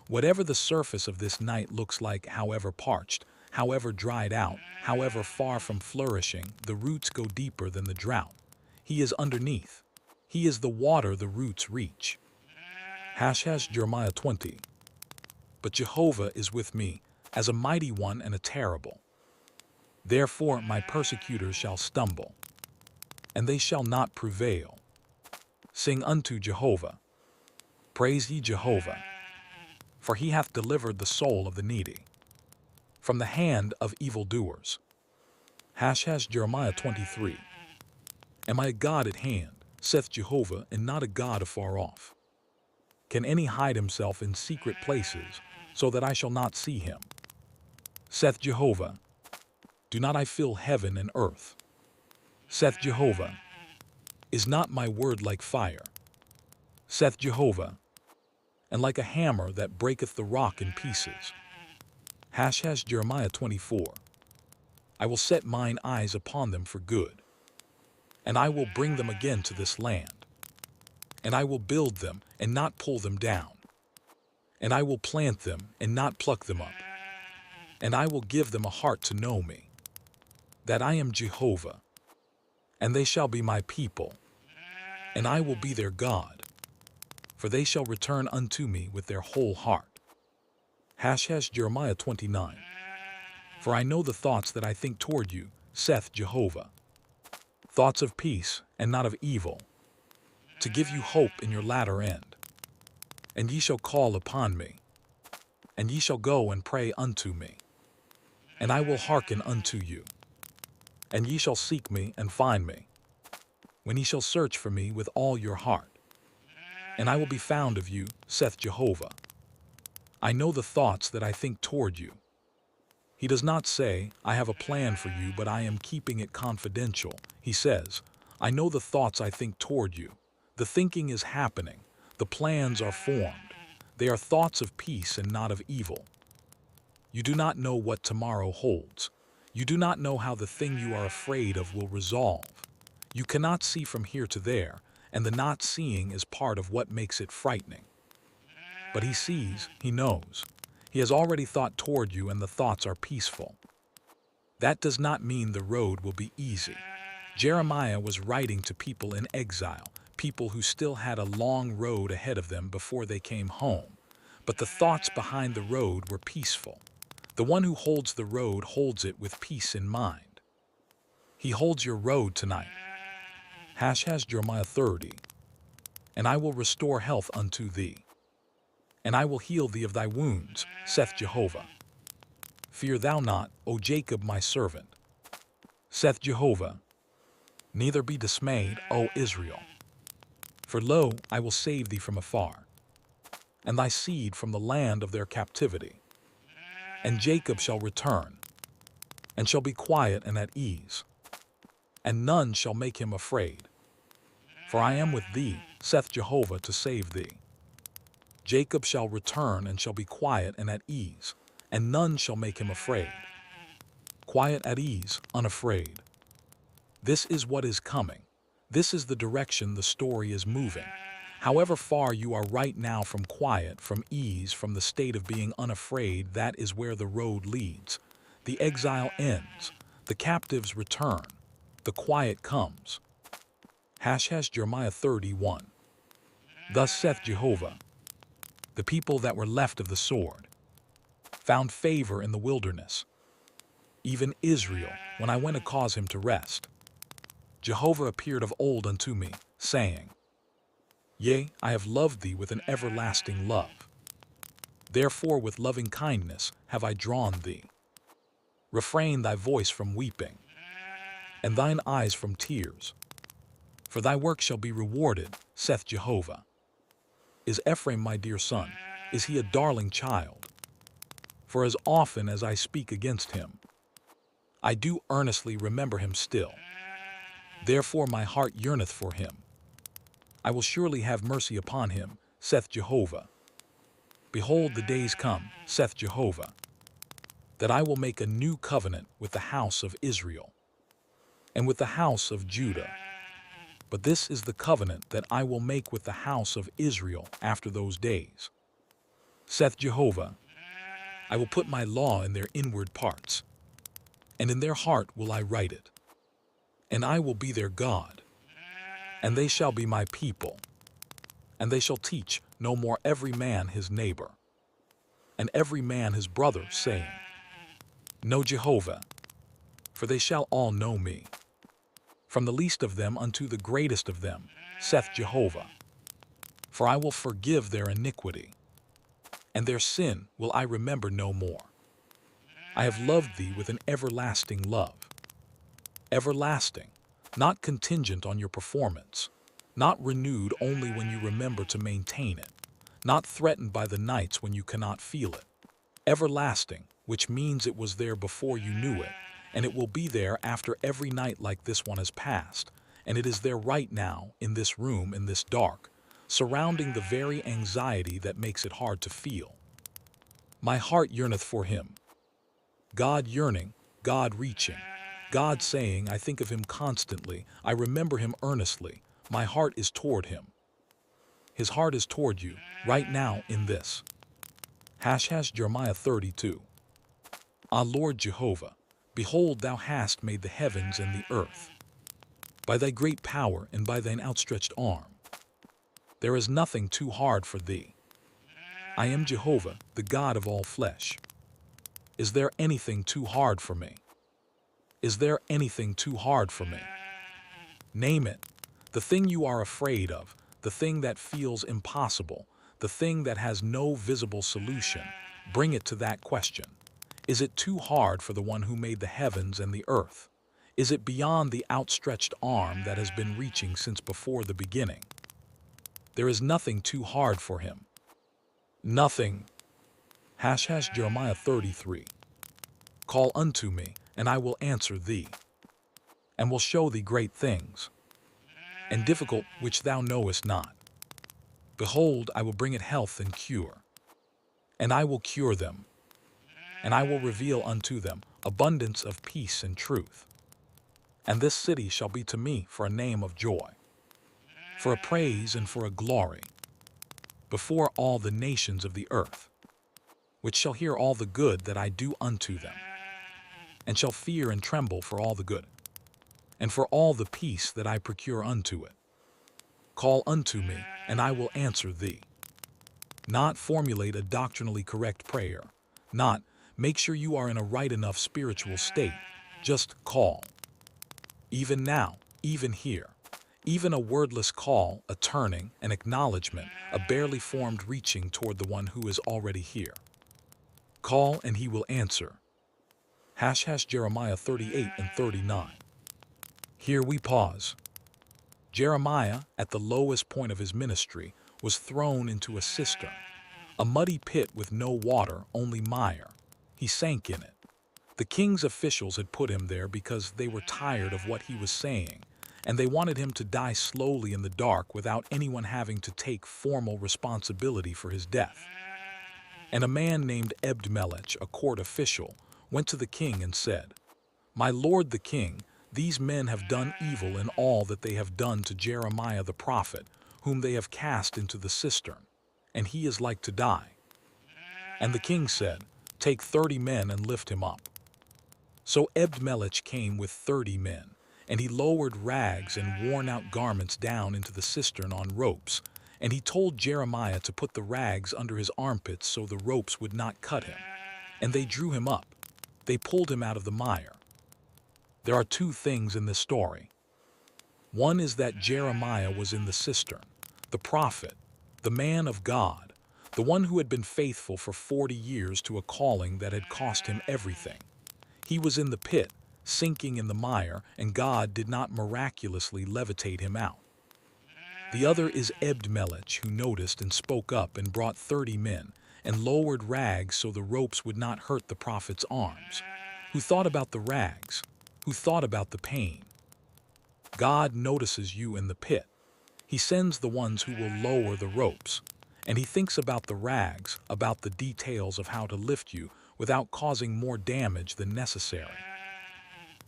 Whatever the surface of this night looks like, however parched, however dried out, however far from flourishing, the roots go deeper than the drought. He is underneath. He is the water the roots reach. Jeremiah 20. But Jehovah is with me, as a mighty one and a terrible. Therefore my persecutors shall stumble, and they shall not prevail. Sing unto Jehovah. Praise ye Jehovah. For he hath delivered the soul of the needy from the hand of evildoers. Jeremiah 23. Am I a God at hand, saith Jehovah, and not a God afar off? Can any hide himself in secret places, so that I shall not see him? Saith Jehovah, do not I fill heaven and earth? Saith Jehovah, is not my word like fire? Saith Jehovah, and like a hammer that breaketh the rock in pieces. Jeremiah 24. I will set mine eyes upon them for good, and I will bring them again to this land. And I will build them and not pull them down. And I will plant them and not pluck them up. And I will give them a heart to know me, that I am Jehovah, and they shall be my people, and I will be their God, for they shall return unto me with their whole heart. Jeremiah 29. For I know the thoughts that I think toward you, saith Jehovah, thoughts of peace and not of evil, to give you hope in your latter end. And ye shall call upon me, and ye shall go and pray unto me, and I will hearken unto you. And ye shall seek me and find me, when ye shall search for me with all your heart. and I will be found of you, saith Jehovah. I know the thoughts that I think toward you. He does not say, I have a plan for you, but I am keeping it confidential. He says, I know the thoughts I think toward you. The thinking is happening. The plans are formed. They are thoughts of peace and not of evil. You do not know what tomorrow holds. You do not know how the thing you are afraid of will resolve. You cannot see from here to there, and the not seeing is part of what makes it frightening. But he sees, he knows. He has already thought toward you, and the thoughts are peaceful. That does not mean the road will be easy. Jeremiah was writing to people in exile, people who still had a long road ahead of them before they came home. But the thoughts behind the road were peaceful. The one who holds the road holds it with peace in mind. He holds your road tonight. Jeremiah 30. And I will restore health unto thee. And I will heal thee of thy wounds, saith Jehovah. Fear thou not, O Jacob my servant, saith Jehovah. Neither be dismayed, O Israel. For lo, I will save thee from afar, and thy seed from the land of their captivity. And Jacob shall return, and shall be quiet and at ease, and none shall make him afraid. For I am with thee, saith Jehovah, to save thee. Jacob shall return and shall be quiet and at ease, and none shall make him afraid. Quiet at ease, unafraid. This is what is coming. This is the direction the story is moving. However far you are right now from quiet, from ease, from the state of being unafraid, that is where the road leads. The exile ends. The captives return. The quiet comes. Jeremiah 31. Thus saith Jehovah, the people that were left of the sword found favor in the wilderness, even Israel, when I went to cause him to rest. Jehovah appeared of old unto me, saying, Yea, I have loved thee with an everlasting love. Therefore with loving kindness have I drawn thee. Refrain thy voice from weeping, and thine eyes from tears. For thy work shall be rewarded, saith Jehovah. Is Ephraim my dear son? Is he a darling child? For as often as I speak against him, I do earnestly remember him still. Therefore my heart yearneth for him. I will surely have mercy upon him, saith Jehovah. Behold, the days come, saith Jehovah, that I will make a new covenant with the house of Israel and with the house of Judah. But this is the covenant that I will make with the house of Israel after those days, saith Jehovah. I will put my law in their inward parts, and in their heart will I write it. And I will be their God, and they shall be my people. And they shall teach no more every man his neighbor, and every man his brother, saying, Know Jehovah, for they shall all know me, from the least of them unto the greatest of them, saith Jehovah. For I will forgive their iniquity, and their sin will I remember no more. I have loved thee with an everlasting love. Everlasting, not contingent on your performance, not renewed only when you remember to maintain it, not threatened by the nights when you cannot feel it. Everlasting, which means it was there before you knew it, and it will be there after every night like this one has passed, and it is there right now, in this room, in this dark, surrounding the very anxiety that makes it hard to feel. My heart yearneth for him. God yearning, God reaching, God saying, I think of him constantly, I remember him earnestly, my heart is toward him. His heart is toward you, right now in this. Jeremiah 32. Ah, Lord Jehovah, behold, thou hast made the heavens and the earth, by thy great power and by thine outstretched arm. There is nothing too hard for thee. I am Jehovah, the God of all flesh. Is there anything too hard for me? Is there anything too hard for me? Name it. The thing you are afraid of, the thing that feels impossible, the thing that has no visible solution, bring it to that question. Is it too hard for the one who made the heavens and the earth? Is it beyond the outstretched arm that has been reaching since before the beginning? There is nothing too hard for him. Nothing. # Jeremiah 33. Call unto me, and I will answer thee, and will show thee great things, and difficult which thou knowest not. Behold, I will bring it health and cure, and I will cure them, and I will reveal unto them abundance of peace and truth. And this city shall be to me for a name of joy, for a praise and for a glory, before all the nations of the earth, which shall hear all the good that I do unto them, and shall fear and tremble for all the good, and for all the peace that I procure unto it. Call unto me, and I will answer thee. Not formulate a doctrinally correct prayer, not make sure you are in a right enough spiritual state, just call. Even now, even here, even a wordless call, a turning, an acknowledgement, a barely formed reaching toward the one who is already here. Call and he will answer. # Jeremiah 38 and 39. Here we pause. Jeremiah, at the lowest point of his ministry, was thrown into a cistern, a muddy pit with no water, only mire. He sank in it. The king's officials had put him there because they were tired of what he was saying, and they wanted him to die slowly in the dark without anyone having to take formal responsibility for his death. And a man named Ebed-Melech, a court official, went to the king and said, "My lord the king, these men have done evil in all that they have done to Jeremiah the prophet, whom they have cast into the cistern, and he is like to die." And the king said, "Take 30 men and lift him up." So Ebed-Melech came with 30 men, and he lowered rags and worn-out garments down into the cistern on ropes, and he told Jeremiah to put the rags under his armpits so the ropes would not cut him. And they drew him up. They pulled him out of the mire. There are two things in this story. One is that Jeremiah was in the cistern, the prophet, the man of God, the one who had been faithful for 40 years to a calling that had cost him everything. He was in the pit, sinking in the mire, and God did not miraculously levitate him out. The other is Ebed-Melech, who noticed and spoke up and brought 30 men and lowered rags so the ropes would not hurt the prophet's arms, who thought about the rags, who thought about the pain. God notices you in the pit. He sends the ones who will lower the ropes, and he thinks about the rags, about the details of how to lift you without causing more damage than necessary.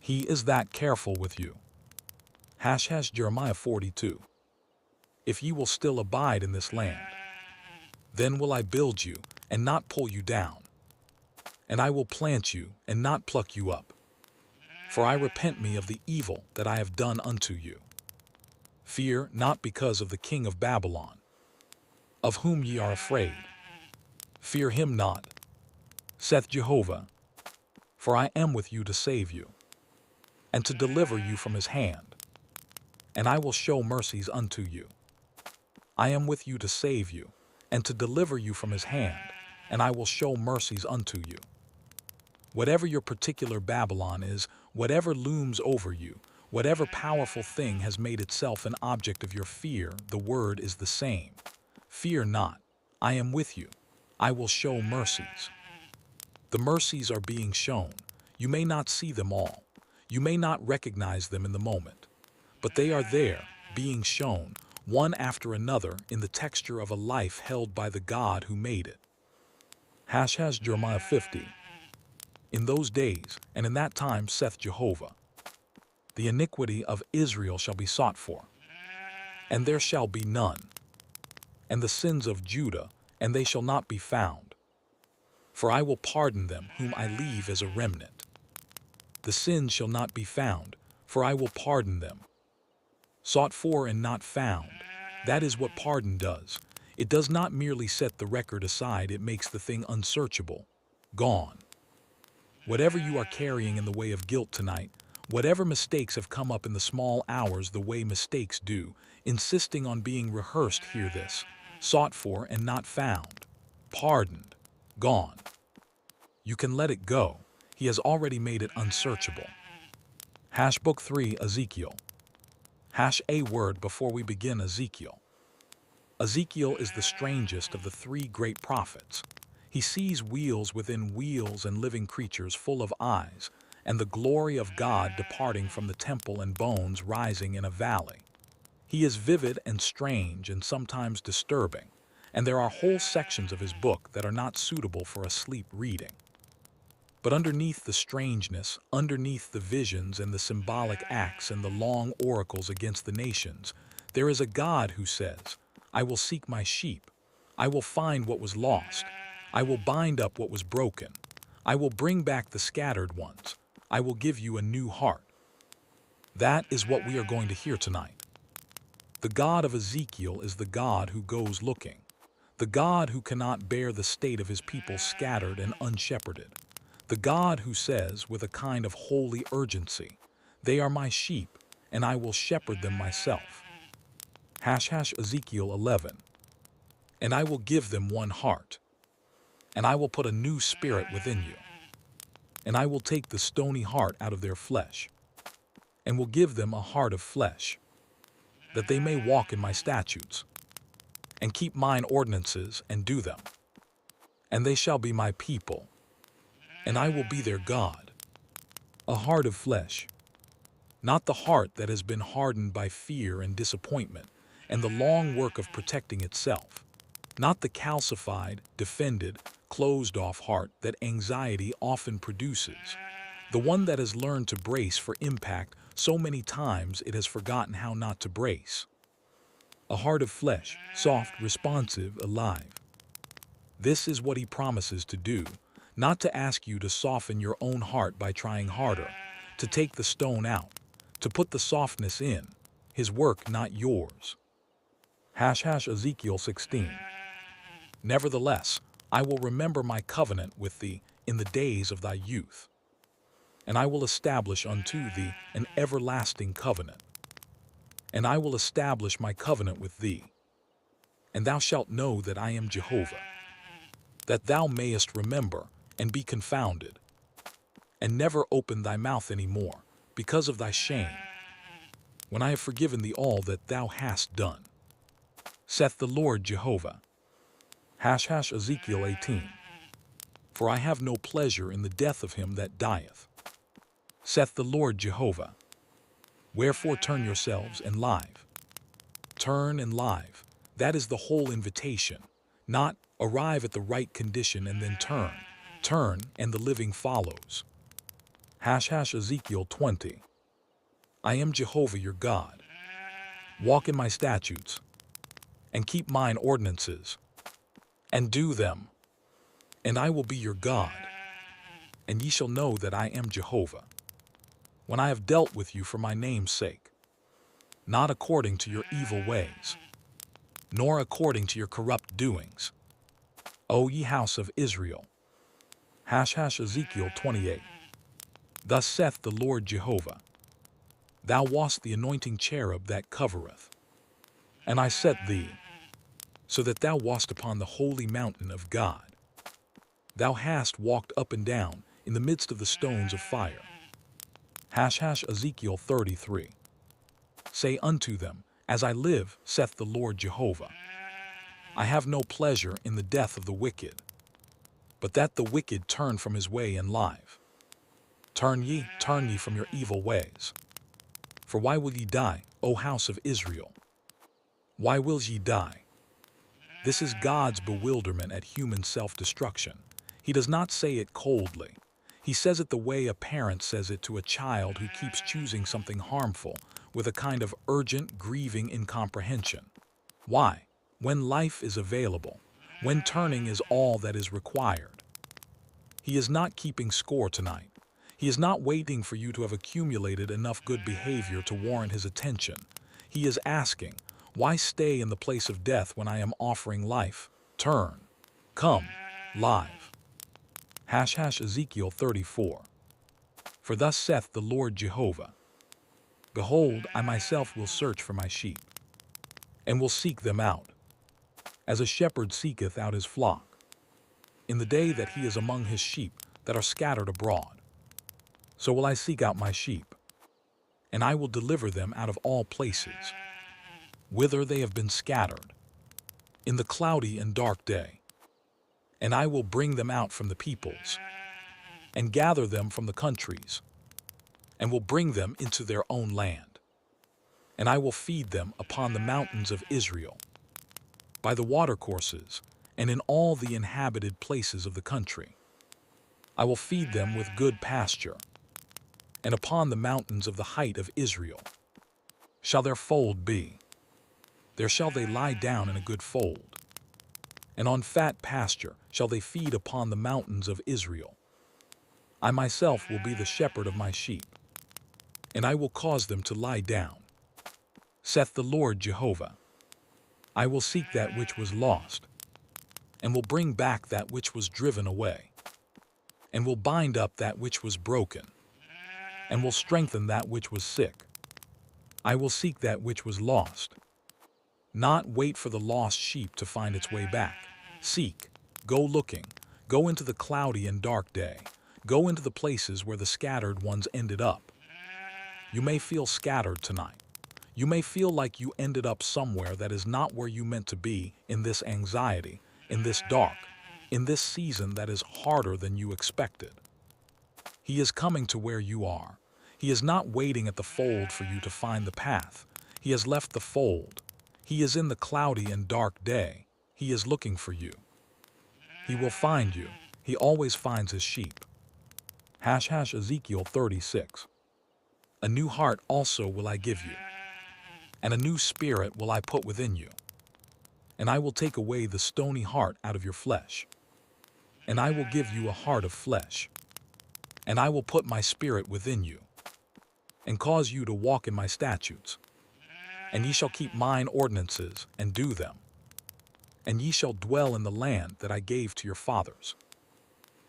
He is that careful with you. # Jeremiah 42. If ye will still abide in this land, then will I build you and not pull you down, and I will plant you and not pluck you up. For I repent me of the evil that I have done unto you. Fear not because of the king of Babylon, of whom ye are afraid. Fear him not, saith Jehovah, for I am with you to save you, and to deliver you from his hand, and I will show mercies unto you. I am with you to save you, and to deliver you from his hand, and I will show mercies unto you. Whatever your particular Babylon is, whatever looms over you, whatever powerful thing has made itself an object of your fear, the word is the same. Fear not, I am with you. I will show mercies. The mercies are being shown. You may not see them all. You may not recognize them in the moment, but they are there, being shown, one after another, in the texture of a life held by the God who made it. # Jeremiah 50. In those days, and in that time, saith Jehovah, the iniquity of Israel shall be sought for, and there shall be none, and the sins of Judah, and they shall not be found. For I will pardon them whom I leave as a remnant. The sins shall not be found, for I will pardon them. Sought for and not found. That is what pardon does. It does not merely set the record aside, it makes the thing unsearchable, gone. Whatever you are carrying in the way of guilt tonight, whatever mistakes have come up in the small hours the way mistakes do, insisting on being rehearsed, hear this: sought for and not found, pardoned, gone. You can let it go. He has already made it unsearchable. Book 3, Ezekiel. A word before we begin Ezekiel. Ezekiel is the strangest of the three great prophets. He sees wheels within wheels and living creatures full of eyes, and the glory of God departing from the temple and bones rising in a valley. He is vivid and strange and sometimes disturbing, and there are whole sections of his book that are not suitable for a sleep reading. But underneath the strangeness, underneath the visions and the symbolic acts and the long oracles against the nations, there is a God who says, I will seek my sheep. I will find what was lost. I will bind up what was broken. I will bring back the scattered ones. I will give you a new heart. That is what we are going to hear tonight. The God of Ezekiel is the God who goes looking, the God who cannot bear the state of his people scattered and unshepherded, the God who says with a kind of holy urgency, they are my sheep, and I will shepherd them myself. Ezekiel 11. And I will give them one heart, and I will put a new spirit within you, and I will take the stony heart out of their flesh, and will give them a heart of flesh, that they may walk in my statutes, and keep mine ordinances and do them. And they shall be my people, and I will be their God. A heart of flesh, not the heart that has been hardened by fear and disappointment and the long work of protecting itself, not the calcified, defended, closed-off heart that anxiety often produces, the one that has learned to brace for impact so many times it has forgotten how not to brace. A heart of flesh, soft, responsive, alive. This is what he promises to do, not to ask you to soften your own heart by trying harder, to take the stone out, to put the softness in, his work, not yours. Ezekiel 16. Nevertheless, I will remember my covenant with thee in the days of thy youth, and I will establish unto thee an everlasting covenant. And I will establish my covenant with thee, and thou shalt know that I am Jehovah, that thou mayest remember and be confounded, and never open thy mouth any more, because of thy shame, when I have forgiven thee all that thou hast done, saith the Lord Jehovah. Ezekiel 18. For I have no pleasure in the death of him that dieth, saith the Lord Jehovah. Wherefore turn yourselves and live. Turn and live. That is the whole invitation. Not arrive at the right condition and then turn. Turn and the living follows. Ezekiel 20. I am Jehovah your God. Walk in my statutes, and keep mine ordinances, and do them. And I will be your God, and ye shall know that I am Jehovah, when I have dealt with you for my name's sake, not according to your evil ways, nor according to your corrupt doings, O ye house of Israel. Ezekiel 28. Thus saith the Lord Jehovah, Thou wast the anointing cherub that covereth, and I set thee, so that thou wast upon the holy mountain of God. Thou hast walked up and down in the midst of the stones of fire. Ezekiel 33. Say unto them, As I live, saith the Lord Jehovah, I have no pleasure in the death of the wicked, but that the wicked turn from his way and live. Turn ye from your evil ways. For why will ye die, O house of Israel? Why will ye die? This is God's bewilderment at human self-destruction. He does not say it coldly. He says it the way a parent says it to a child who keeps choosing something harmful with a kind of urgent, grieving incomprehension. Why? When life is available, when turning is all that is required. He is not keeping score tonight. He is not waiting for you to have accumulated enough good behavior to warrant his attention. He is asking, why stay in the place of death when I am offering life? Turn. Come. Live. Ezekiel 34. For thus saith the Lord Jehovah, Behold, I myself will search for my sheep, and will seek them out, as a shepherd seeketh out his flock, in the day that he is among his sheep that are scattered abroad. So will I seek out my sheep, and I will deliver them out of all places, whither they have been scattered, in the cloudy and dark day. And I will bring them out from the peoples, and gather them from the countries, and will bring them into their own land. And I will feed them upon the mountains of Israel, by the watercourses, and in all the inhabited places of the country. I will feed them with good pasture, and upon the mountains of the height of Israel shall their fold be. There shall they lie down in a good fold, and on fat pasture shall they feed upon the mountains of Israel. I myself will be the shepherd of my sheep, and I will cause them to lie down, saith the Lord Jehovah. I will seek that which was lost, and will bring back that which was driven away, and will bind up that which was broken, and will strengthen that which was sick. I will seek that which was lost, not wait for the lost sheep to find its way back. Seek, go looking, go into the cloudy and dark day, go into the places where the scattered ones ended up. You may feel scattered tonight. You may feel like you ended up somewhere that is not where you meant to be, in this anxiety, in this dark, in this season that is harder than you expected. He is coming to where you are. He is not waiting at the fold for you to find the path. He has left the fold. He is in the cloudy and dark day. He is looking for you. He will find you. He always finds his sheep. # Ezekiel 36. A new heart also will I give you, and a new spirit will I put within you. And I will take away the stony heart out of your flesh, and I will give you a heart of flesh. And I will put my spirit within you, and cause you to walk in my statutes. And ye shall keep mine ordinances, and do them. And ye shall dwell in the land that I gave to your fathers.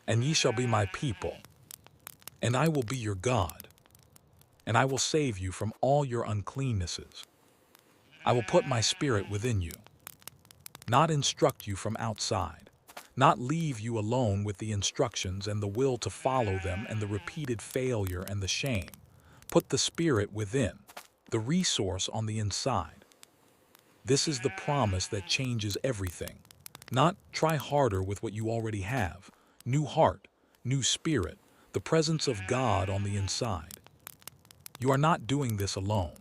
And ye shall be my people, and I will be your God. And I will save you from all your uncleannesses. I will put my spirit within you, not instruct you from outside, not leave you alone with the instructions and the will to follow them and the repeated failure and the shame. Put the spirit within, the resource on the inside. This is the promise that changes everything. Not try harder with what you already have. New heart, new spirit, the presence of God on the inside. You are not doing this alone.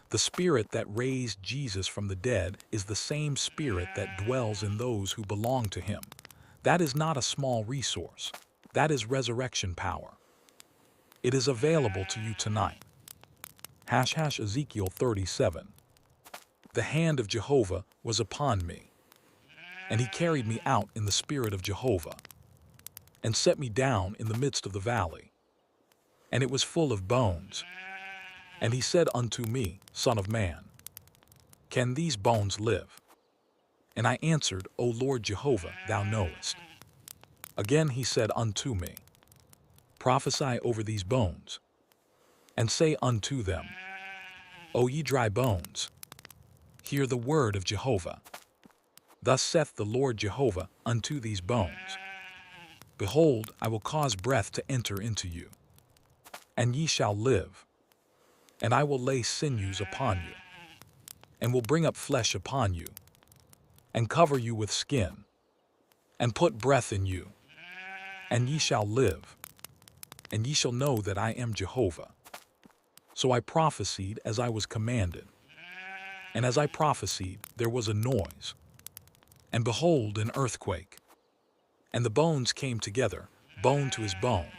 The spirit that raised Jesus from the dead is the same spirit that dwells in those who belong to him. That is not a small resource. That is resurrection power. It is available to you tonight. # Ezekiel 37. The hand of Jehovah was upon me, and he carried me out in the spirit of Jehovah, and set me down in the midst of the valley, and it was full of bones. And he said unto me, Son of man, can these bones live? And I answered, O Lord Jehovah, thou knowest. Again he said unto me, Prophesy over these bones, and say unto them, O ye dry bones, hear the word of Jehovah. Thus saith the Lord Jehovah unto these bones, Behold, I will cause breath to enter into you, and ye shall live. And I will lay sinews upon you, and will bring up flesh upon you, and cover you with skin, and put breath in you, and ye shall live, and ye shall know that I am Jehovah. So I prophesied as I was commanded, and as I prophesied there was a noise, and behold, an earthquake, and the bones came together, bone to his bone.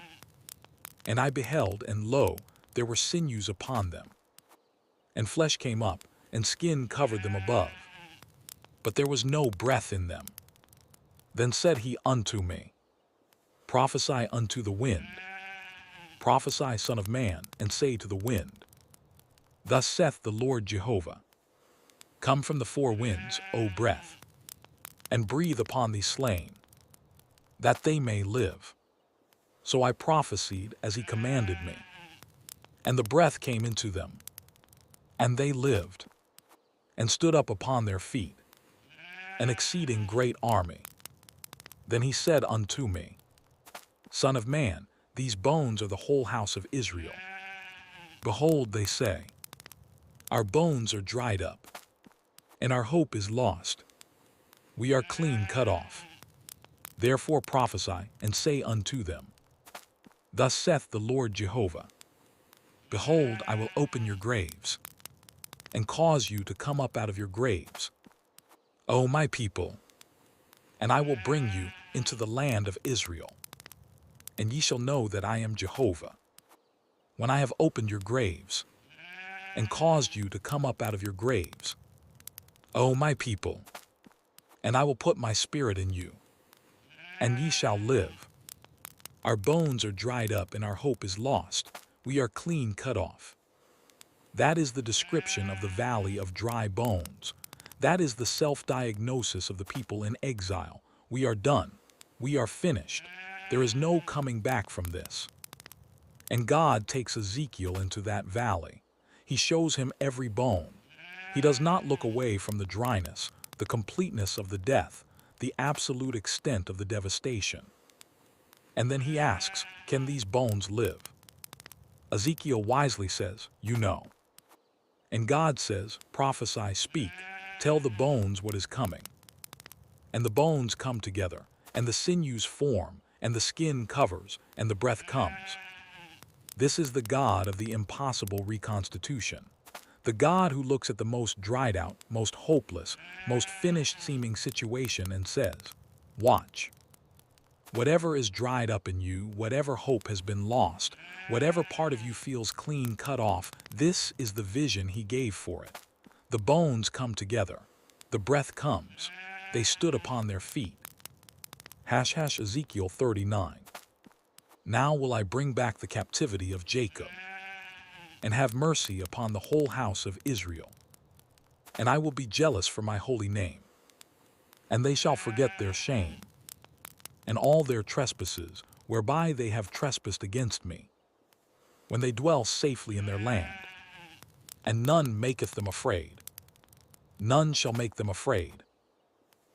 And I beheld, and lo, there were sinews upon them, and flesh came up, and skin covered them above, but there was no breath in them. Then said he unto me, Prophesy unto the wind, prophesy, son of man, and say to the wind, Thus saith the Lord Jehovah, Come from the four winds, O breath, and breathe upon these slain, that they may live. So I prophesied as he commanded me, and the breath came into them, and they lived, and stood up upon their feet, an exceeding great army. Then he said unto me, Son of man, these bones are the whole house of Israel. Behold, they say, Our bones are dried up, and our hope is lost. We are clean cut off. Therefore prophesy, and say unto them, Thus saith the Lord Jehovah, Behold, I will open your graves, and cause you to come up out of your graves, O my people, and I will bring you into the land of Israel. And ye shall know that I am Jehovah, when I have opened your graves, and caused you to come up out of your graves, O my people, and I will put my spirit in you, and ye shall live. Our bones are dried up, and our hope is lost. We are clean cut off. That is the description of the valley of dry bones. That is the self-diagnosis of the people in exile. We are done. We are finished. There is no coming back from this. And God takes Ezekiel into that valley. He shows him every bone. He does not look away from the dryness, the completeness of the death, the absolute extent of the devastation. And then he asks, can these bones live? Ezekiel wisely says, you know. And God says, prophesy, speak, tell the bones what is coming. And the bones come together, and the sinews form, and the skin covers, and the breath comes. This is the God of the impossible reconstitution. The God who looks at the most dried out, most hopeless, most finished seeming situation and says, watch. Whatever is dried up in you, whatever hope has been lost, whatever part of you feels clean cut off, this is the vision he gave for it. The bones come together. The breath comes. They stood upon their feet. Ezekiel 39. Now will I bring back the captivity of Jacob, and have mercy upon the whole house of Israel. And I will be jealous for my holy name. And they shall forget their shame, and all their trespasses, whereby they have trespassed against me, when they dwell safely in their land. And none maketh them afraid. None shall make them afraid.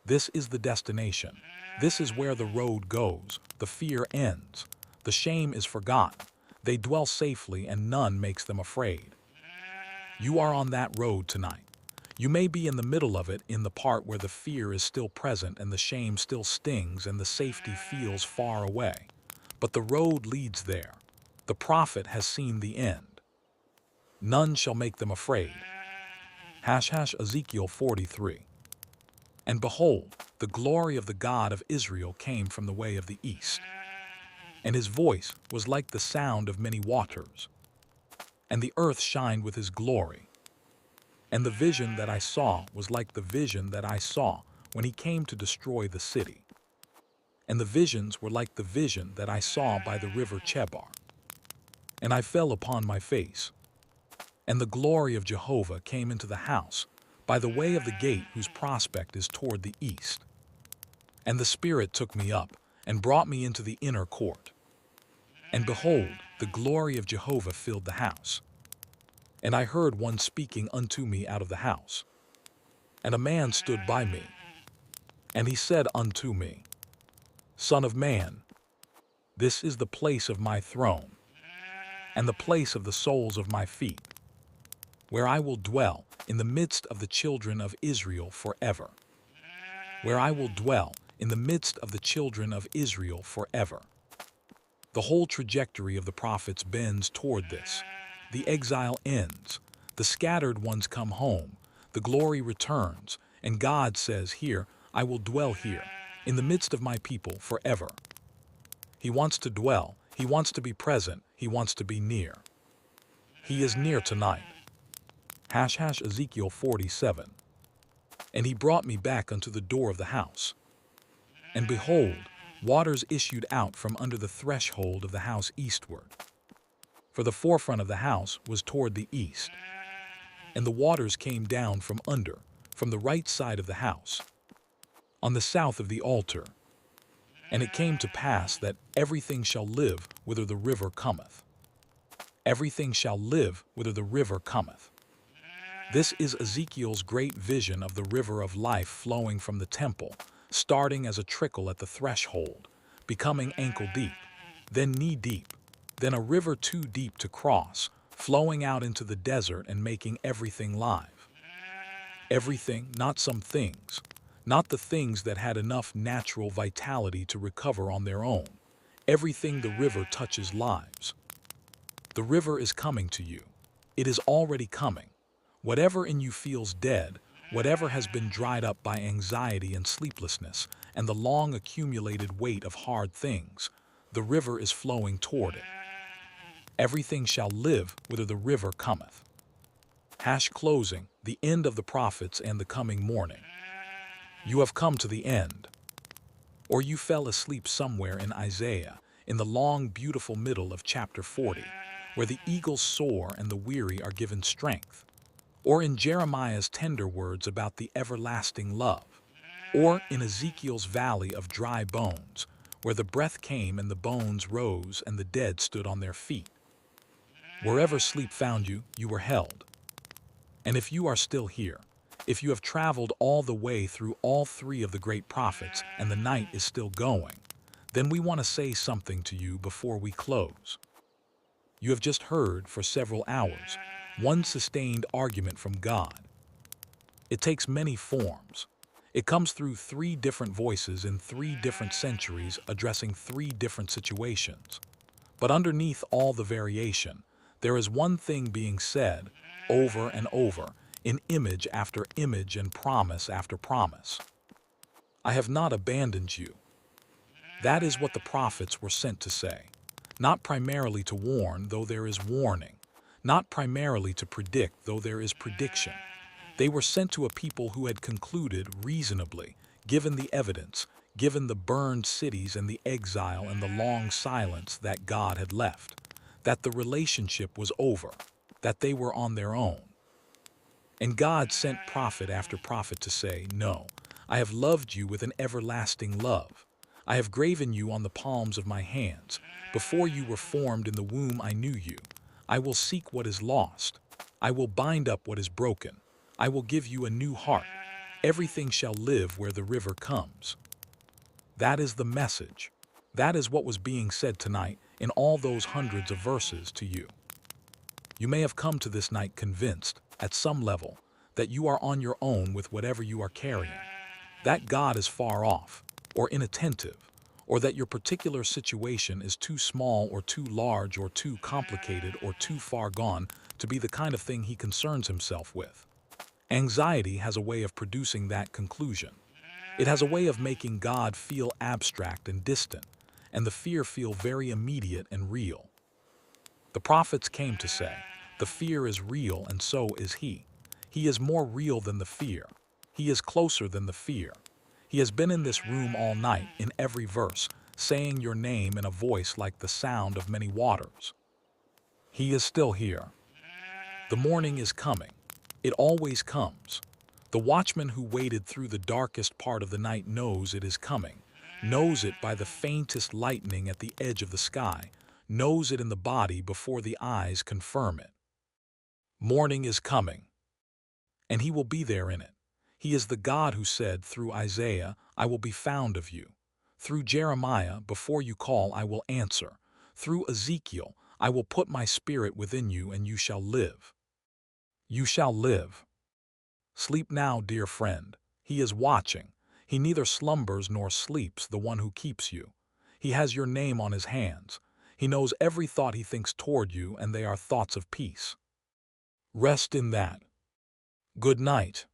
This is the destination. This is where the road goes. The fear ends. The shame is forgotten. They dwell safely, and none makes them afraid. You are on that road tonight. You may be in the middle of it, in the part where the fear is still present and the shame still stings and the safety feels far away. But the road leads there. The prophet has seen the end. None shall make them afraid. Ezekiel 43. And behold, the glory of the God of Israel came from the way of the east. And his voice was like the sound of many waters. And the earth shined with his glory. And the vision that I saw was like the vision that I saw when he came to destroy the city. And the visions were like the vision that I saw by the river Chebar. And I fell upon my face. And the glory of Jehovah came into the house by the way of the gate whose prospect is toward the east. And the Spirit took me up and brought me into the inner court. And behold, the glory of Jehovah filled the house. And I heard one speaking unto me out of the house. And a man stood by me. And he said unto me, Son of man, this is the place of my throne, and the place of the soles of my feet, where I will dwell in the midst of the children of Israel forever. Where I will dwell in the midst of the children of Israel forever. The whole trajectory of the prophets bends toward this. The exile ends. The scattered ones come home. The glory returns. And God says, here, I will dwell here, in the midst of my people forever. He wants to dwell. He wants to be present. He wants to be near. He is near tonight. Ezekiel 47. And he brought me back unto the door of the house. And behold, waters issued out from under the threshold of the house eastward. For the forefront of the house was toward the east. And the waters came down from under, from the right side of the house, on the south of the altar. And it came to pass that everything shall live whither the river cometh. Everything shall live whither the river cometh. This is Ezekiel's great vision of the river of life flowing from the temple, starting as a trickle at the threshold, becoming ankle deep, then knee deep, then a river too deep to cross, flowing out into the desert and making everything live. Everything, not some things, not the things that had enough natural vitality to recover on their own. Everything the river touches lives. The river is coming to you. It is already coming. Whatever in you feels dead, whatever has been dried up by anxiety and sleeplessness, and the long accumulated weight of hard things, the river is flowing toward it. Everything shall live whither the river cometh. Closing, the end of the prophets and the coming morning. You have come to the end. Or you fell asleep somewhere in Isaiah, in the long, beautiful middle of chapter 40, where the eagles soar and the weary are given strength. Or in Jeremiah's tender words about the everlasting love. Or in Ezekiel's valley of dry bones, where the breath came and the bones rose and the dead stood on their feet. Wherever sleep found you, you were held. And if you are still here, if you have traveled all the way through all three of the great prophets and the night is still going, then we want to say something to you before we close. You have just heard for several hours one sustained argument from God. It takes many forms. It comes through three different voices in three different centuries addressing three different situations. But underneath all the variation, there is one thing being said over and over in image after image and promise after promise. I have not abandoned you. That is what the prophets were sent to say. Not primarily to warn, though there is warning. Not primarily to predict, though there is prediction. They were sent to a people who had concluded reasonably, given the evidence, given the burned cities and the exile and the long silence that God had left, that the relationship was over, that they were on their own. And God sent prophet after prophet to say, no, I have loved you with an everlasting love. I have graven you on the palms of my hands. Before you were formed in the womb I knew you. I will seek what is lost. I will bind up what is broken. I will give you a new heart. Everything shall live where the river comes. That is the message. That is what was being said tonight in all those hundreds of verses to you. You may have come to this night convinced, at some level, that you are on your own with whatever you are carrying, that God is far off, or inattentive, or that your particular situation is too small or too large or too complicated or too far gone to be the kind of thing he concerns himself with. Anxiety has a way of producing that conclusion. It has a way of making God feel abstract and distant, and the fear feel very immediate and real. The prophets came to say, the fear is real and so is he. He is more real than the fear. He is closer than the fear. He has been in this room all night in every verse, saying your name in a voice like the sound of many waters. He is still here. The morning is coming. It always comes. The watchman who waited through the darkest part of the night knows it is coming, knows it by the faintest lightning at the edge of the sky, knows it in the body before the eyes confirm it. Morning is coming, and he will be there in it. He is the God who said through Isaiah, I will be found of you. Through Jeremiah, before you call, I will answer. Through Ezekiel, I will put my spirit within you and you shall live. You shall live. Sleep now, dear friend. He is watching. He neither slumbers nor sleeps, the one who keeps you. He has your name on his hands. He knows every thought he thinks toward you, and they are thoughts of peace. Rest in that. Good night.